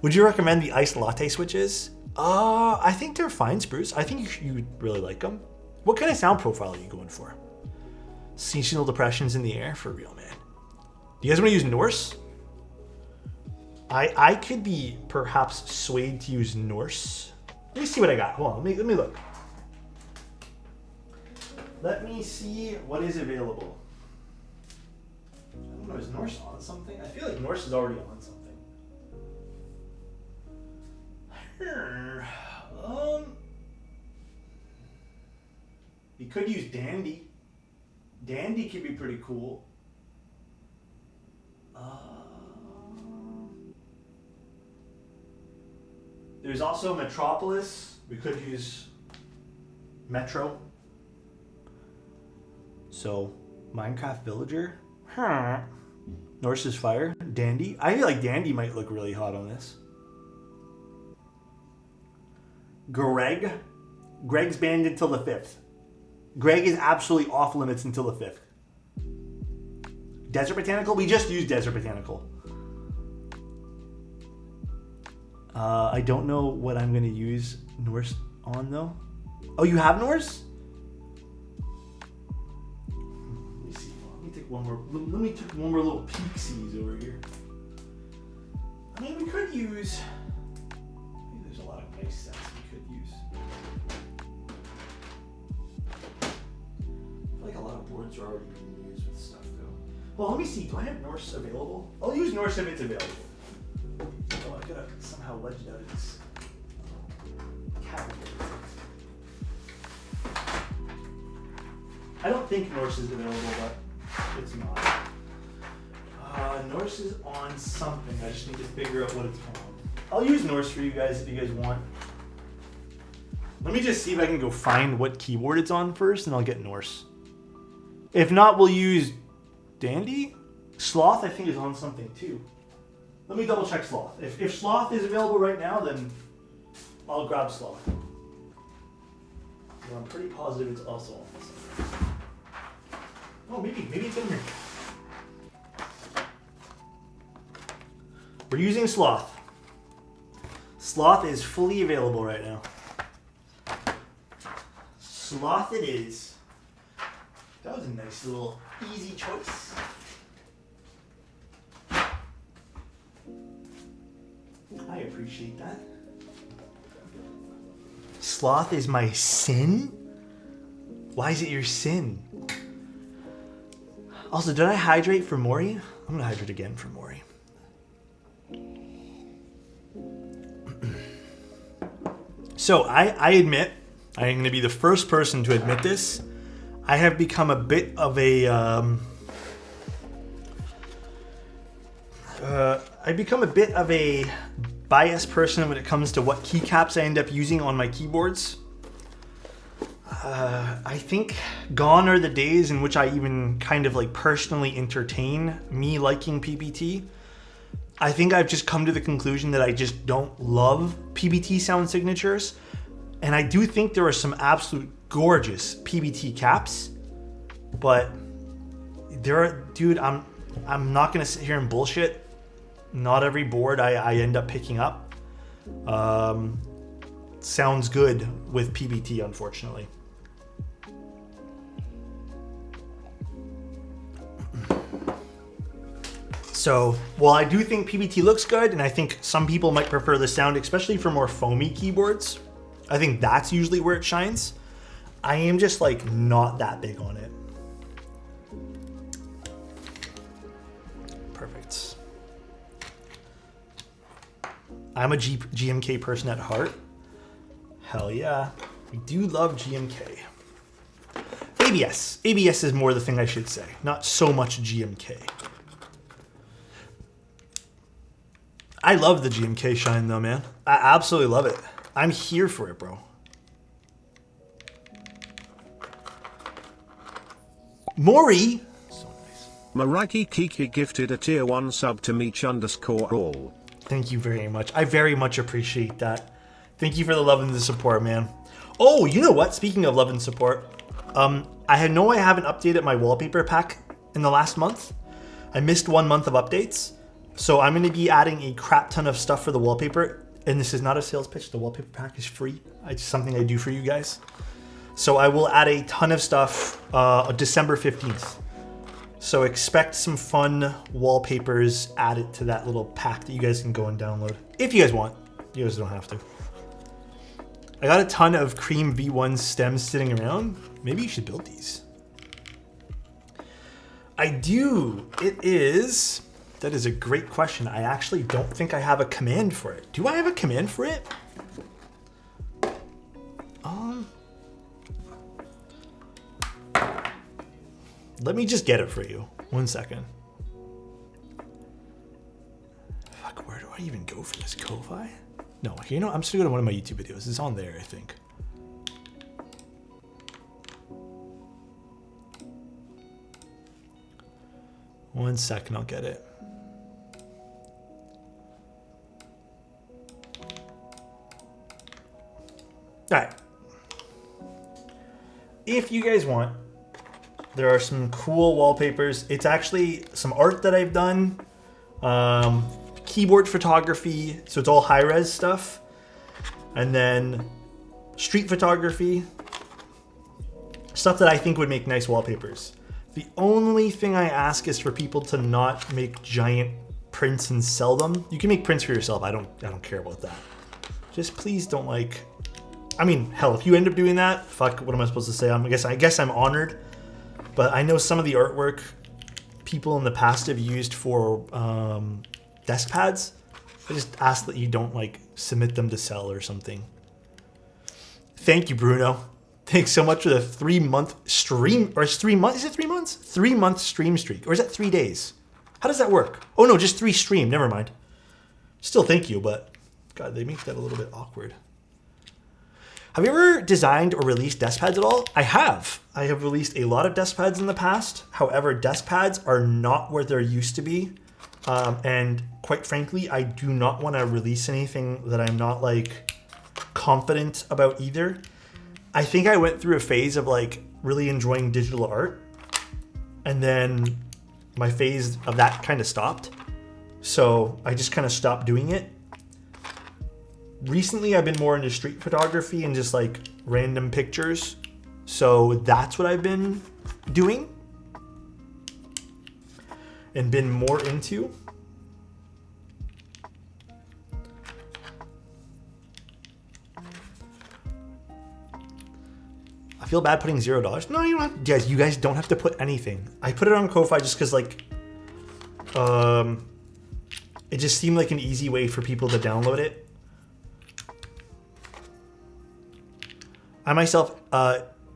Would you recommend the iced latte switches? I think they're fine, Spruce. I think you would really like them. What kind of sound profile are you going for? Seasonal depressions in the air? For real, man. Do you guys want to use Norse? I could be perhaps swayed to use Norse. Let me see what I got. Hold on, let me look. Let me see what is available. I don't know, is Norse on something? I feel like Norse is already on something. You could use Dandy. Dandy could be pretty cool. There's also Metropolis. We could use Metro. So, Minecraft Villager. Norse's Fire. Dandy. I feel like Dandy might look really hot on this. Greg's banned until the 5th. Greg is absolutely off limits until the 5th. Desert Botanical? We just used Desert Botanical. I don't know what I'm going to use Norse on, though. Oh, you have Norse? Let me see. Let me take one more little peek-sees over here. I mean, we could use... There's a lot of nice sets we could use. I feel like a lot of boards are already being used with stuff though. Well, let me see. Do I have Norse available? I'll use Norse if it's available. Oh, I gotta somehow ledge it out of this cabinet. I don't think Norse is available, but it's not. Norse is on something. I just need to figure out what it's on. I'll use Norse for you guys if you guys want. Let me just see if I can go find what keyboard it's on first, and I'll get Norse. If not, we'll use Dandy. Sloth, I think, is on something too. Let me double check Sloth. If Sloth is available right now, then I'll grab Sloth. Well, I'm pretty positive it's also on something. Oh, maybe it's in here. We're using Sloth. Sloth is fully available right now. Sloth it is. That was a nice little easy choice. I appreciate that. Sloth is my sin? Why is it your sin? Also, did I hydrate for Mori? I'm gonna hydrate again for Mori. So I admit, I am going to be the first person to admit this. I have become a bit of a biased person when it comes to what keycaps I end up using on my keyboards. I think gone are the days in which I even kind of like personally entertain me liking PBT. I think I've just come to the conclusion that I just don't love PBT sound signatures. And I do think there are some absolute gorgeous PBT caps, but dude, I'm not gonna sit here and bullshit. Not every board I end up picking up sounds good with PBT, unfortunately. So, while I do think PBT looks good, and I think some people might prefer the sound, especially for more foamy keyboards, I think that's usually where it shines. I am just like not that big on it. Perfect. I'm a GMK person at heart. Hell yeah. We do love GMK. ABS. ABS is more the thing I should say, not so much GMK. I love the GMK shine though, man. I absolutely love it. I'm here for it, bro. Mori. So nice. Mariki Kiki gifted a tier 1 sub to Meech_all. Thank you very much. I very much appreciate that. Thank you for the love and the support, man. Oh, you know what? Speaking of love and support, I know I haven't updated my wallpaper pack in the last month. I missed 1 month of updates. So I'm going to be adding a crap ton of stuff for the wallpaper. And this is not a sales pitch. The wallpaper pack is free. It's something I do for you guys. So I will add a ton of stuff December 15th. So expect some fun wallpapers added to that little pack that you guys can go and download. If you guys want. You guys don't have to. I got a ton of cream V1 stems sitting around. Maybe you should build these. I do. It is... That is a great question. I actually don't think I have a command for it. Do I have a command for it? Let me just get it for you. 1 second. Fuck, where do I even go for this? Ko-Fi? No, you know, I'm just gonna go to one of my YouTube videos. It's on there, I think. One second, I'll get it. All right. If you guys want, there are some cool wallpapers. It's actually some art that I've done, keyboard photography, so it's all high-res stuff, and then street photography, stuff that I think would make nice wallpapers. The only thing I ask is for people to not make giant prints and sell them. You can make prints for yourself. I don't care about that. Just please don't like. I mean, hell, if you end up doing that, fuck, what am I supposed to say? I guess I'm honored. But I know some of the artwork people in the past have used for desk pads. I just ask that you don't like submit them to sell or something. Thank you, Bruno. Thanks so much for the 3-month stream, or is 3 months? Is it 3 months? 3-month stream streak, or is that 3 days? How does that work? Oh no, just 3 stream. Never mind. Still, thank you, but God, they make that a little bit awkward. Have you ever designed or released desk pads at all? I have. I have released a lot of desk pads in the past. However, desk pads are not where they're used to be, and quite frankly, I do not want to release anything that I'm not like confident about either. I think I went through a phase of like really enjoying digital art, and then my phase of that kind of stopped. So I just kind of stopped doing it. Recently, I've been more into street photography and just like random pictures. So that's what I've been doing and been more into. I feel bad putting $0. No, you don't have, guys. You guys don't have to put anything. I put it on Ko-Fi just because, like, it just seemed like an easy way for people to download it. I myself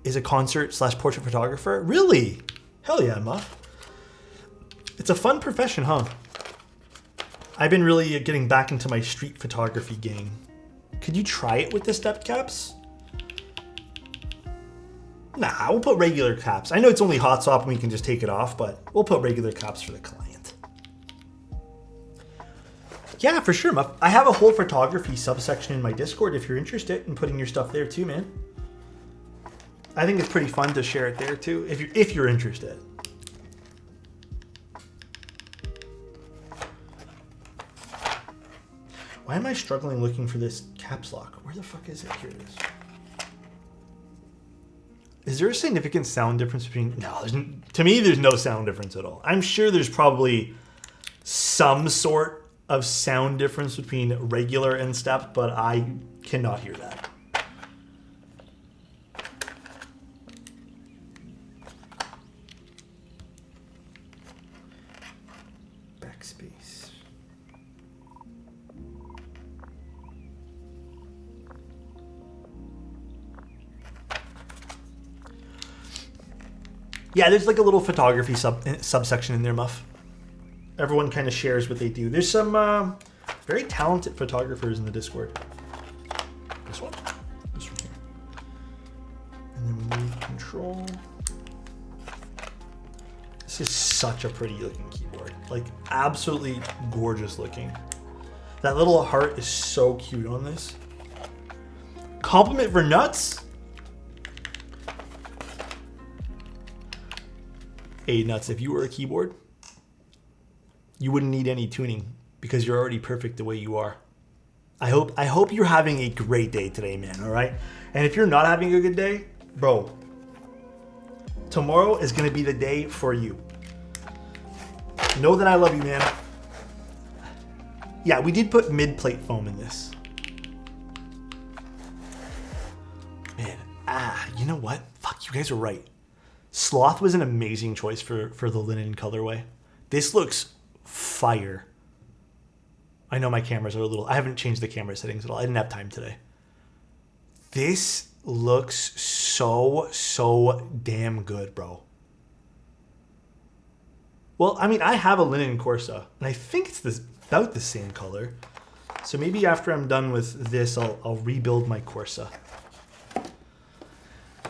is a concert/portrait photographer. Really? Hell yeah, Muff. It's a fun profession, huh? I've been really getting back into my street photography game. Could you try it with the step caps? Nah, we'll put regular caps. I know it's only hot swap and we can just take it off, but we'll put regular caps for the client. Yeah, for sure, Muff. I have a whole photography subsection in my Discord if you're interested in putting your stuff there too, man. I think it's pretty fun to share it there too, if you're interested. Why am I struggling looking for this caps lock? Where the fuck is it? Here it is. Is there a significant sound difference between... No, to me, there's no sound difference at all. I'm sure there's probably some sort of sound difference between regular and step, but I cannot hear that. Backspace. Yeah, there's like a little photography subsection in there, Muff. Everyone kind of shares what they do. There's some very talented photographers in the Discord. This one here. And then we need control. This is such a pretty looking keyboard. Like, absolutely gorgeous looking. That little heart is so cute on this. Compliment for nuts? Hey, Nuts, if you were a keyboard, you wouldn't need any tuning because you're already perfect the way you are. I hope you're having a great day today, man, all right? And if you're not having a good day, bro, tomorrow is going to be the day for you. Know that I love you, man. Yeah, we did put mid-plate foam in this. Man, you know what? Fuck, you guys are right. Sloth was an amazing choice for the linen colorway. This looks fire. I know my cameras are a little... I haven't changed the camera settings at all. I didn't have time today. This looks so damn good, bro. Well, I mean, I have a linen Corsa, and I think it's about the same color. So maybe after I'm done with this, I'll rebuild my Corsa.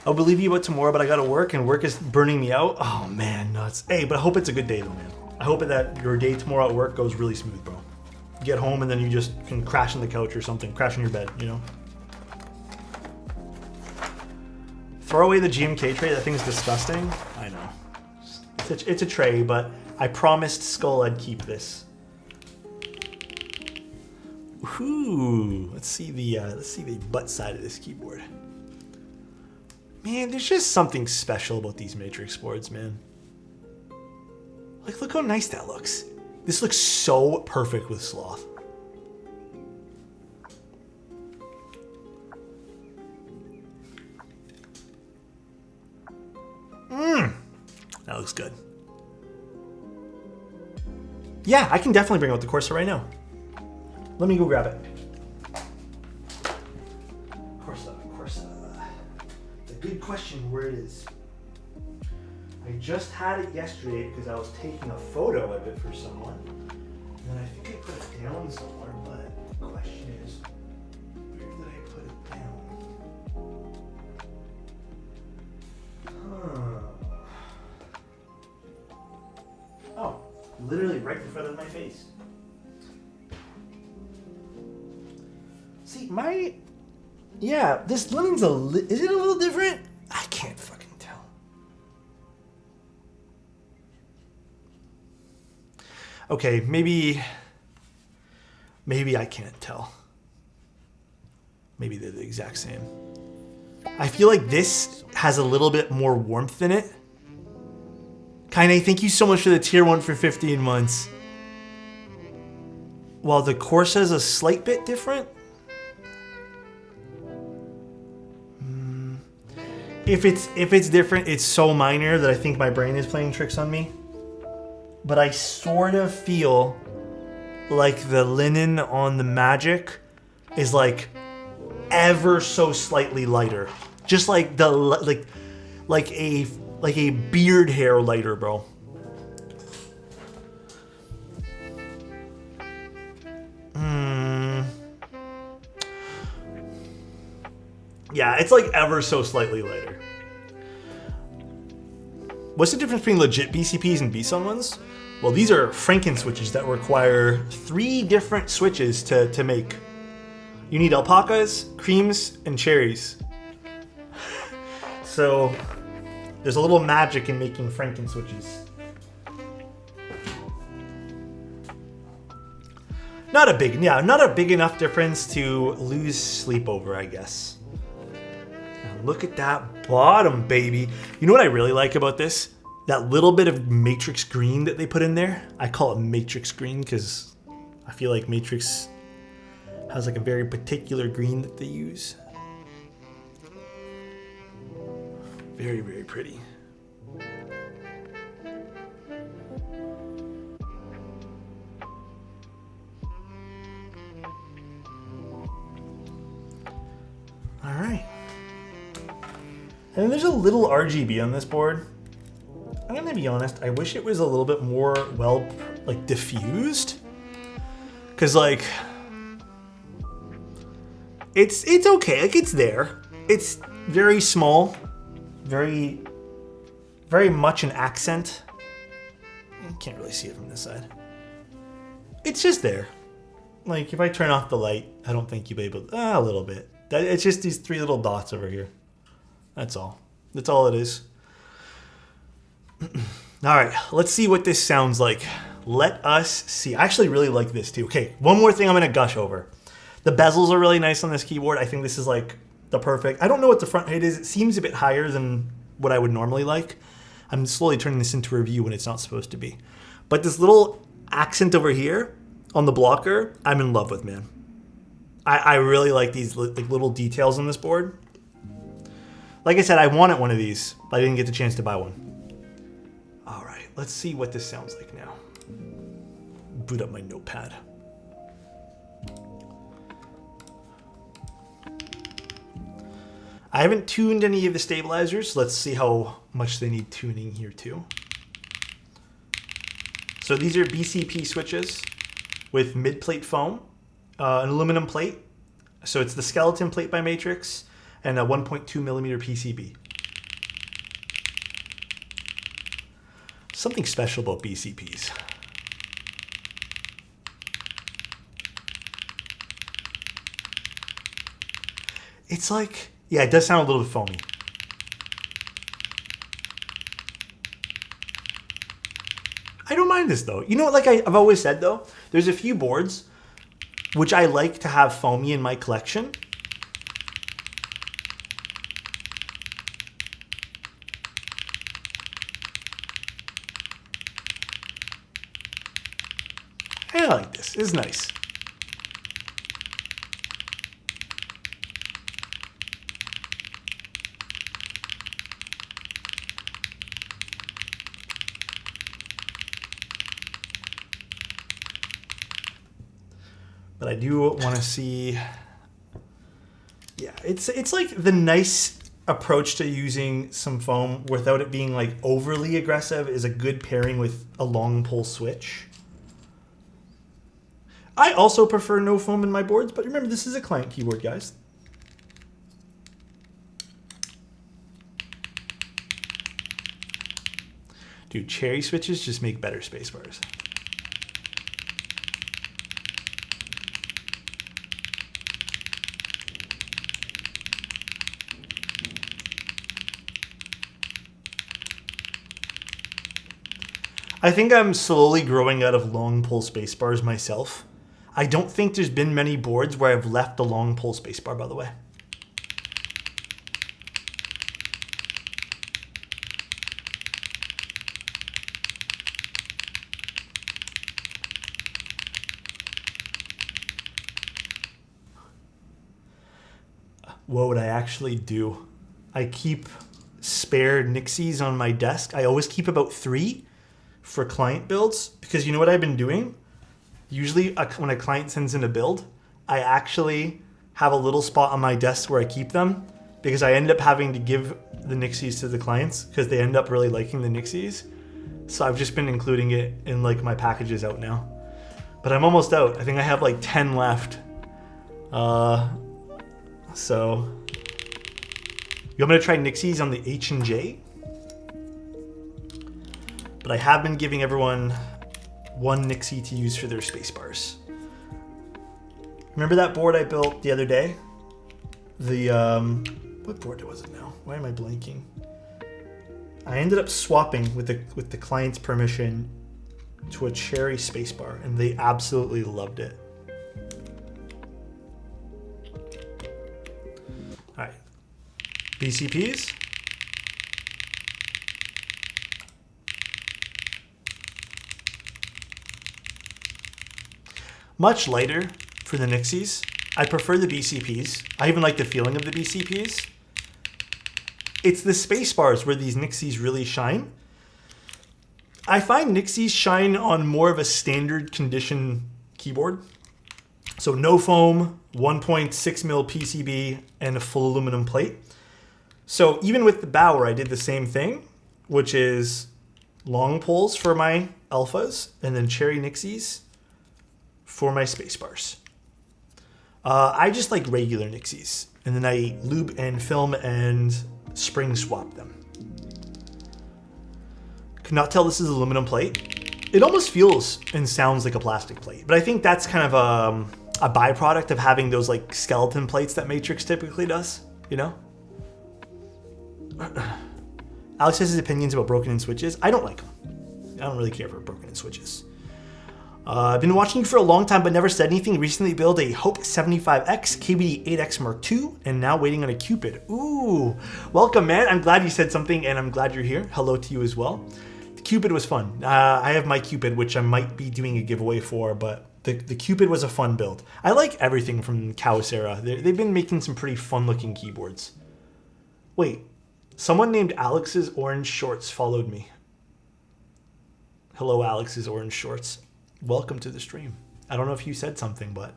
I'll believe you about tomorrow, but I gotta work, and work is burning me out. Oh man, nuts. Hey, but I hope it's a good day though, man. I hope that your day tomorrow at work goes really smooth, bro. Get home and then you just can crash on the couch or something, crash in your bed, you know? Throw away the GMK tray, that thing's disgusting. I know. It's a tray, but I promised Skull I'd keep this. Ooh, let's see the butt side of this keyboard. Man, there's just something special about these Matrix boards, man. Like, look how nice that looks. This looks so perfect with Sloth. That looks good. Yeah, I can definitely bring out the Corsa right now. Let me go grab it. Corsa. It's a good question where it is. I just had it yesterday because I was taking a photo of it for someone. And then I think I put it down somewhere, but the question is, where did I put it down? Oh, literally right in front of my face. See, yeah, this line's is it a little different? I can't fucking tell. Okay, maybe I can't tell. Maybe they're the exact same. I feel like this has a little bit more warmth in it. Kaine, thank you so much for the tier 1 for 15 months. While the Corsa is a slight bit different. If it's different, it's so minor that I think my brain is playing tricks on me. But I sort of feel like the linen on the Magic is like ever so slightly lighter. Just like the like a beard hair lighter, bro. Yeah, it's like ever so slightly lighter. What's the difference between legit BCPs and BSON ones? Well, these are Franken switches that require 3 different switches to make. You need alpacas, creams, and cherries. So there's a little magic in making Franken switches. Not a big enough difference to lose sleep over, I guess. Now look at that bottom, baby. You know what I really like about this? That little bit of matrix green that they put in there. I call it matrix green because I feel like Matrix has like a very particular green that they use. Very, very pretty. All right. And then there's a little RGB on this board. I'm gonna be honest, I wish it was a little bit more diffused. Cause like, it's okay, like it's there. It's very small, very, very much an accent. You can't really see it from this side. It's just there. Like if I turn off the light, I don't think you'll be able to, a little bit. It's just these 3 little dots over here. That's all. That's all it is. All right, let's see what this sounds like. Let us see. I actually really like this too. Okay, one more thing I'm gonna gush over. The bezels are really nice on this keyboard. I think this is like the perfect. I don't know what the front height is. It seems a bit higher than what I would normally like. I'm slowly turning this into a review when it's not supposed to be. But this little accent over here on the blocker, I'm in love with, man. I really like these little details on this board. Like I said, I wanted one of these, but I didn't get the chance to buy one. All right, let's see what this sounds like now. Boot up my notepad. I haven't tuned any of the stabilizers. Let's see how much they need tuning here too. So these are BCP switches with mid-plate foam, an aluminum plate. So it's the skeleton plate by Matrix and a 1.2 millimeter PCB. Something special about BCPs. It's like, yeah, it does sound a little bit foamy. I don't mind this though. You know what, like I've always said though, there's a few boards which I like to have foamy in my collection. I like this. It's nice. But I do want to see... Yeah, it's like the nice approach to using some foam without it being like overly aggressive is a good pairing with a long pull switch. I also prefer no foam in my boards, but remember, this is a client keyboard, guys. Dude, cherry switches just make better spacebars. I think I'm slowly growing out of long pull spacebars myself. I don't think there's been many boards where I've left the long pull spacebar, by the way. What would I actually do? I keep spare Nixies on my desk. I always keep about 3 for client builds, because you know what I've been doing? Usually when a client sends in a build, I actually have a little spot on my desk where I keep them, because I end up having to give the Nixies to the clients because they end up really liking the Nixies. So I've just been including it in like my packages out now. But I'm almost out. I think I have like 10 left. So you want me to try Nixies on the H and J? But I have been giving everyone 1 Nixie to use for their space bars. Remember that board I built the other day? The, what board was it now? Why am I blanking? I ended up swapping with the client's permission to a cherry spacebar, and they absolutely loved it. All right, BCPs. Much lighter for the Nixies. I prefer the BCPs. I even like the feeling of the BCPs. It's the space bars where these Nixies really shine. I find Nixies shine on more of a standard condition keyboard. So no foam, 1.6mm PCB, and a full aluminum plate. So even with the Bauer, I did the same thing, which is long pulls for my alphas and then cherry Nixies for my space I just like regular Nixies, and then I lube and film and spring swap them. Could not tell this is aluminum plate. It almost feels and sounds like a plastic plate, but I think that's kind of a byproduct of having those like skeleton plates that Matrix typically does, you know? Alex has his opinions about broken-in switches. I don't like them. I don't really care for broken-in switches. I've been watching you for a long time, but never said anything. Recently built a Hope 75X, KBD 8X Mark II, and now waiting on a Cupid. Ooh, welcome, man. I'm glad you said something, and I'm glad you're here. Hello to you as well. The Cupid was fun. I have my Cupid, which I might be doing a giveaway for, but the Cupid was a fun build. I like everything from Kyocera. They've been making some pretty fun-looking keyboards. Wait, someone named Alex's Orange Shorts followed me. Hello, Alex's Orange Shorts. Welcome to the stream. I don't know if you said something, but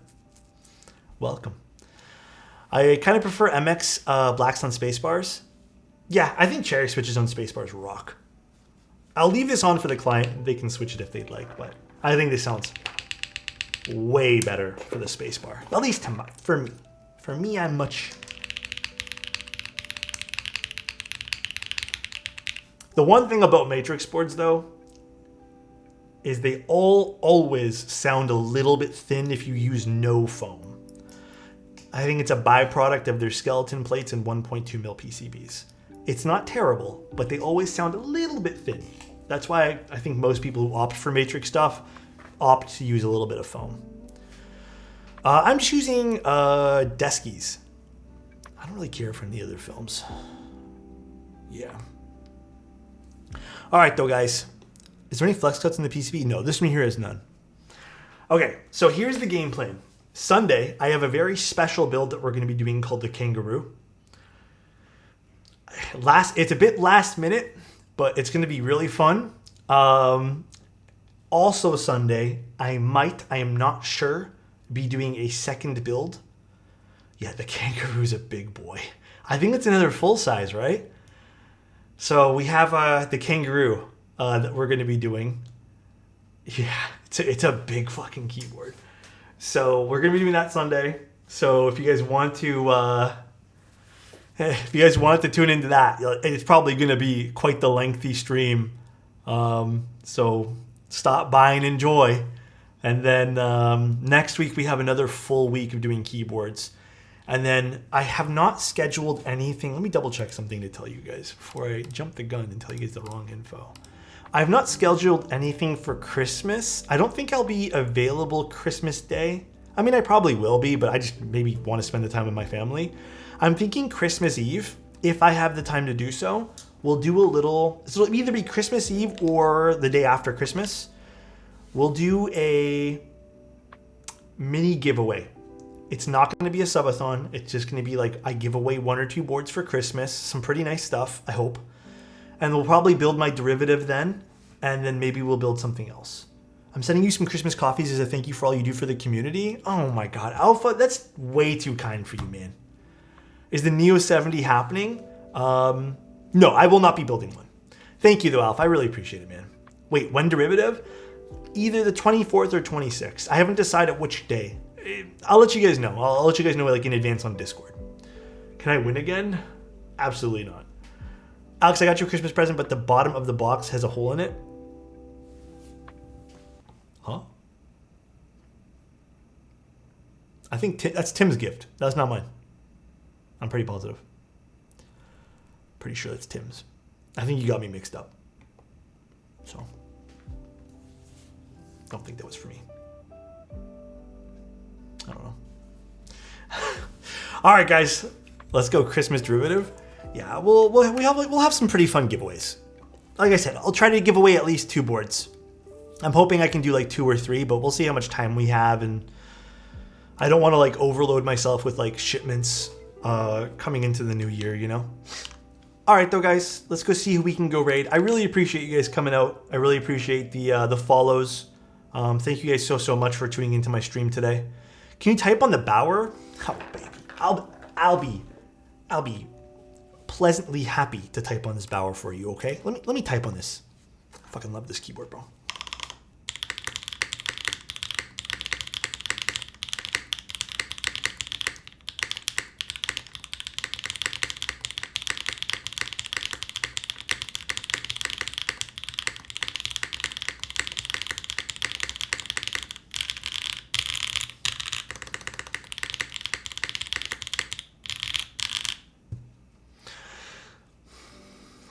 welcome. I kind of prefer MX blacks on spacebars. Yeah, I think cherry switches on spacebars rock. I'll leave this on for the client. They can switch it if they'd like, but I think this sounds way better for the spacebar. At least for me. For me, I'm much... The one thing about Matrix boards, though, is they always sound a little bit thin if you use no foam. I think it's a byproduct of their skeleton plates and 1.2mm PCBs. It's not terrible, but they always sound a little bit thin. That's why I think most people who opt for Matrix stuff opt to use a little bit of foam. I'm choosing Deskies. I don't really care for any other films. Yeah. All right, though, guys. Is there any flex cuts in the PCB? No, this one here is none. Okay, so here's the game plan. Sunday, I have a very special build that we're going to be doing called the Kangaroo. It's a bit last minute, but it's going to be really fun. Also Sunday, I am not sure, be doing a second build. Yeah, the kangaroo's a big boy. I think it's another full size, right? So we have the kangaroo that we're going to be doing. Yeah, it's a big fucking keyboard. So we're going to be doing that Sunday. So if you guys want to tune into that, it's probably going to be quite the lengthy stream. So stop by and enjoy. And then next week we have another full week of doing keyboards. And then I have not scheduled anything. Let me double check something to tell you guys before I jump the gun and tell you guys the wrong info. I have not scheduled anything for Christmas. I don't think I'll be available Christmas Day. I mean, I probably will be, but I just maybe want to spend the time with my family. I'm thinking Christmas Eve, if I have the time to do so. We'll do a little, so it'll either be Christmas Eve or the day after Christmas. We'll do a mini giveaway. It's not going to be a subathon. It's just going to be like I give away 1 or 2 boards for Christmas. Some pretty nice stuff, I hope. And we'll probably build my derivative then. And then maybe we'll build something else. I'm sending you some Christmas coffees as a thank you for all you do for the community. Oh my God, Alpha, that's way too kind for you, man. Is the Neo 70 happening? No, I will not be building one. Thank you though, Alpha. I really appreciate it, man. Wait, when derivative? Either the 24th or 26th. I haven't decided which day. I'll let you guys know. I'll let you guys know like in advance on Discord. Can I win again? Absolutely not. Alex, I got you a Christmas present, but the bottom of the box has a hole in it. Huh? I think that's Tim's gift. That's not mine. I'm pretty positive. Pretty sure that's Tim's. I think you got me mixed up. So, I don't think that was for me. I don't know. All right, guys, let's go Christmas derivative. Yeah, we'll have some pretty fun giveaways. Like I said, I'll try to give away at least 2 boards. I'm hoping I can do like 2 or 3, but we'll see how much time we have, and I don't want to like overload myself with like shipments coming into the new year, you know. All right, though, guys, let's go see who we can go raid. I really appreciate you guys coming out. I really appreciate the follows. Thank you guys so much for tuning into my stream today. Can you type on the Bauer? Oh, baby, I'll be pleasantly happy to type on this Bauer for you. Okay, let me type on this. I fucking love this keyboard, bro.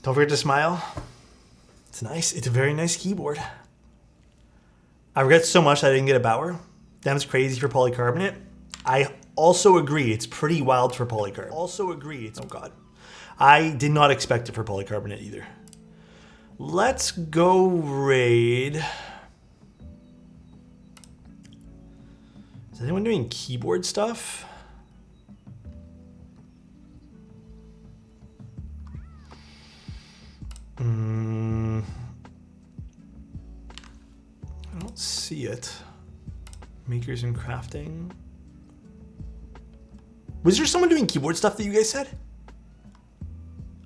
Don't forget to smile. It's nice. It's a very nice keyboard. I regret so much that I didn't get a Bauer. That's crazy for polycarbonate. I also agree. It's pretty wild for polycarbonate. Oh God. I did not expect it for polycarbonate either. Let's go raid. Is anyone doing keyboard stuff? I don't see it. Makers and crafting. Was there someone doing keyboard stuff that you guys said?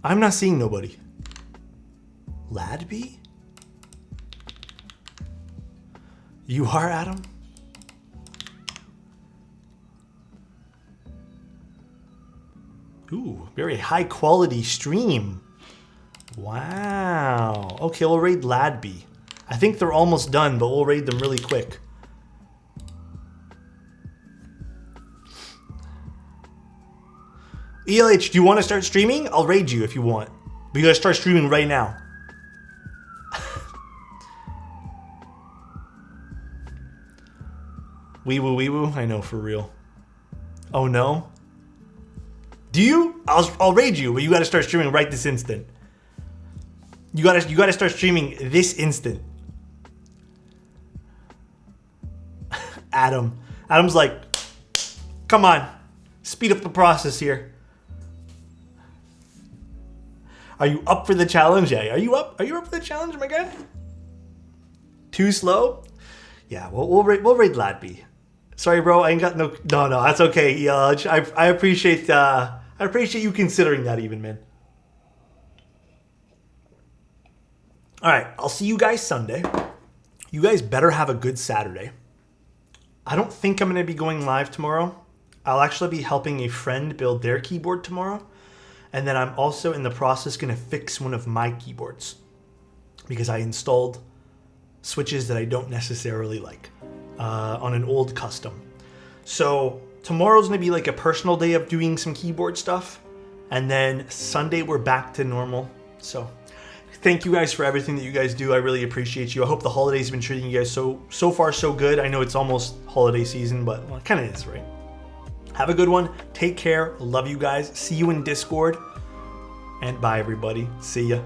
I'm not seeing nobody. Ladby? You are, Adam? Ooh, very high quality stream. Wow. Okay, we'll raid Ladby. I think they're almost done, but we'll raid them really quick. ELH, do you want to start streaming? I'll raid you if you want. But you gotta start streaming right now. Wee woo, I know, for real. Oh no? Do you? I'll raid you, but you gotta start streaming right this instant. You gotta start streaming this instant. Adam's like, come on, speed up the process here. Are you up for the challenge? Yeah, are you up? Are you up for the challenge, my guy? Too slow? Yeah, we'll raid Ladby. Sorry, bro. I ain't got no. No, that's okay. Yeah, I appreciate. I appreciate you considering that, even, man. All right, I'll see you guys Sunday. You guys better have a good Saturday. I don't think I'm going to be going live tomorrow. I'll actually be helping a friend build their keyboard tomorrow. And then I'm also in the process going to fix one of my keyboards because I installed switches that I don't necessarily like on an old custom. So tomorrow's going to be like a personal day of doing some keyboard stuff. And then Sunday we're back to normal. So thank you guys for everything that you guys do. I really appreciate you. I hope the holidays have been treating you guys so far so good. I know it's almost holiday season, but well, it kind of is, right? Have a good one. Take care. Love you guys. See you in Discord. And bye, everybody. See ya.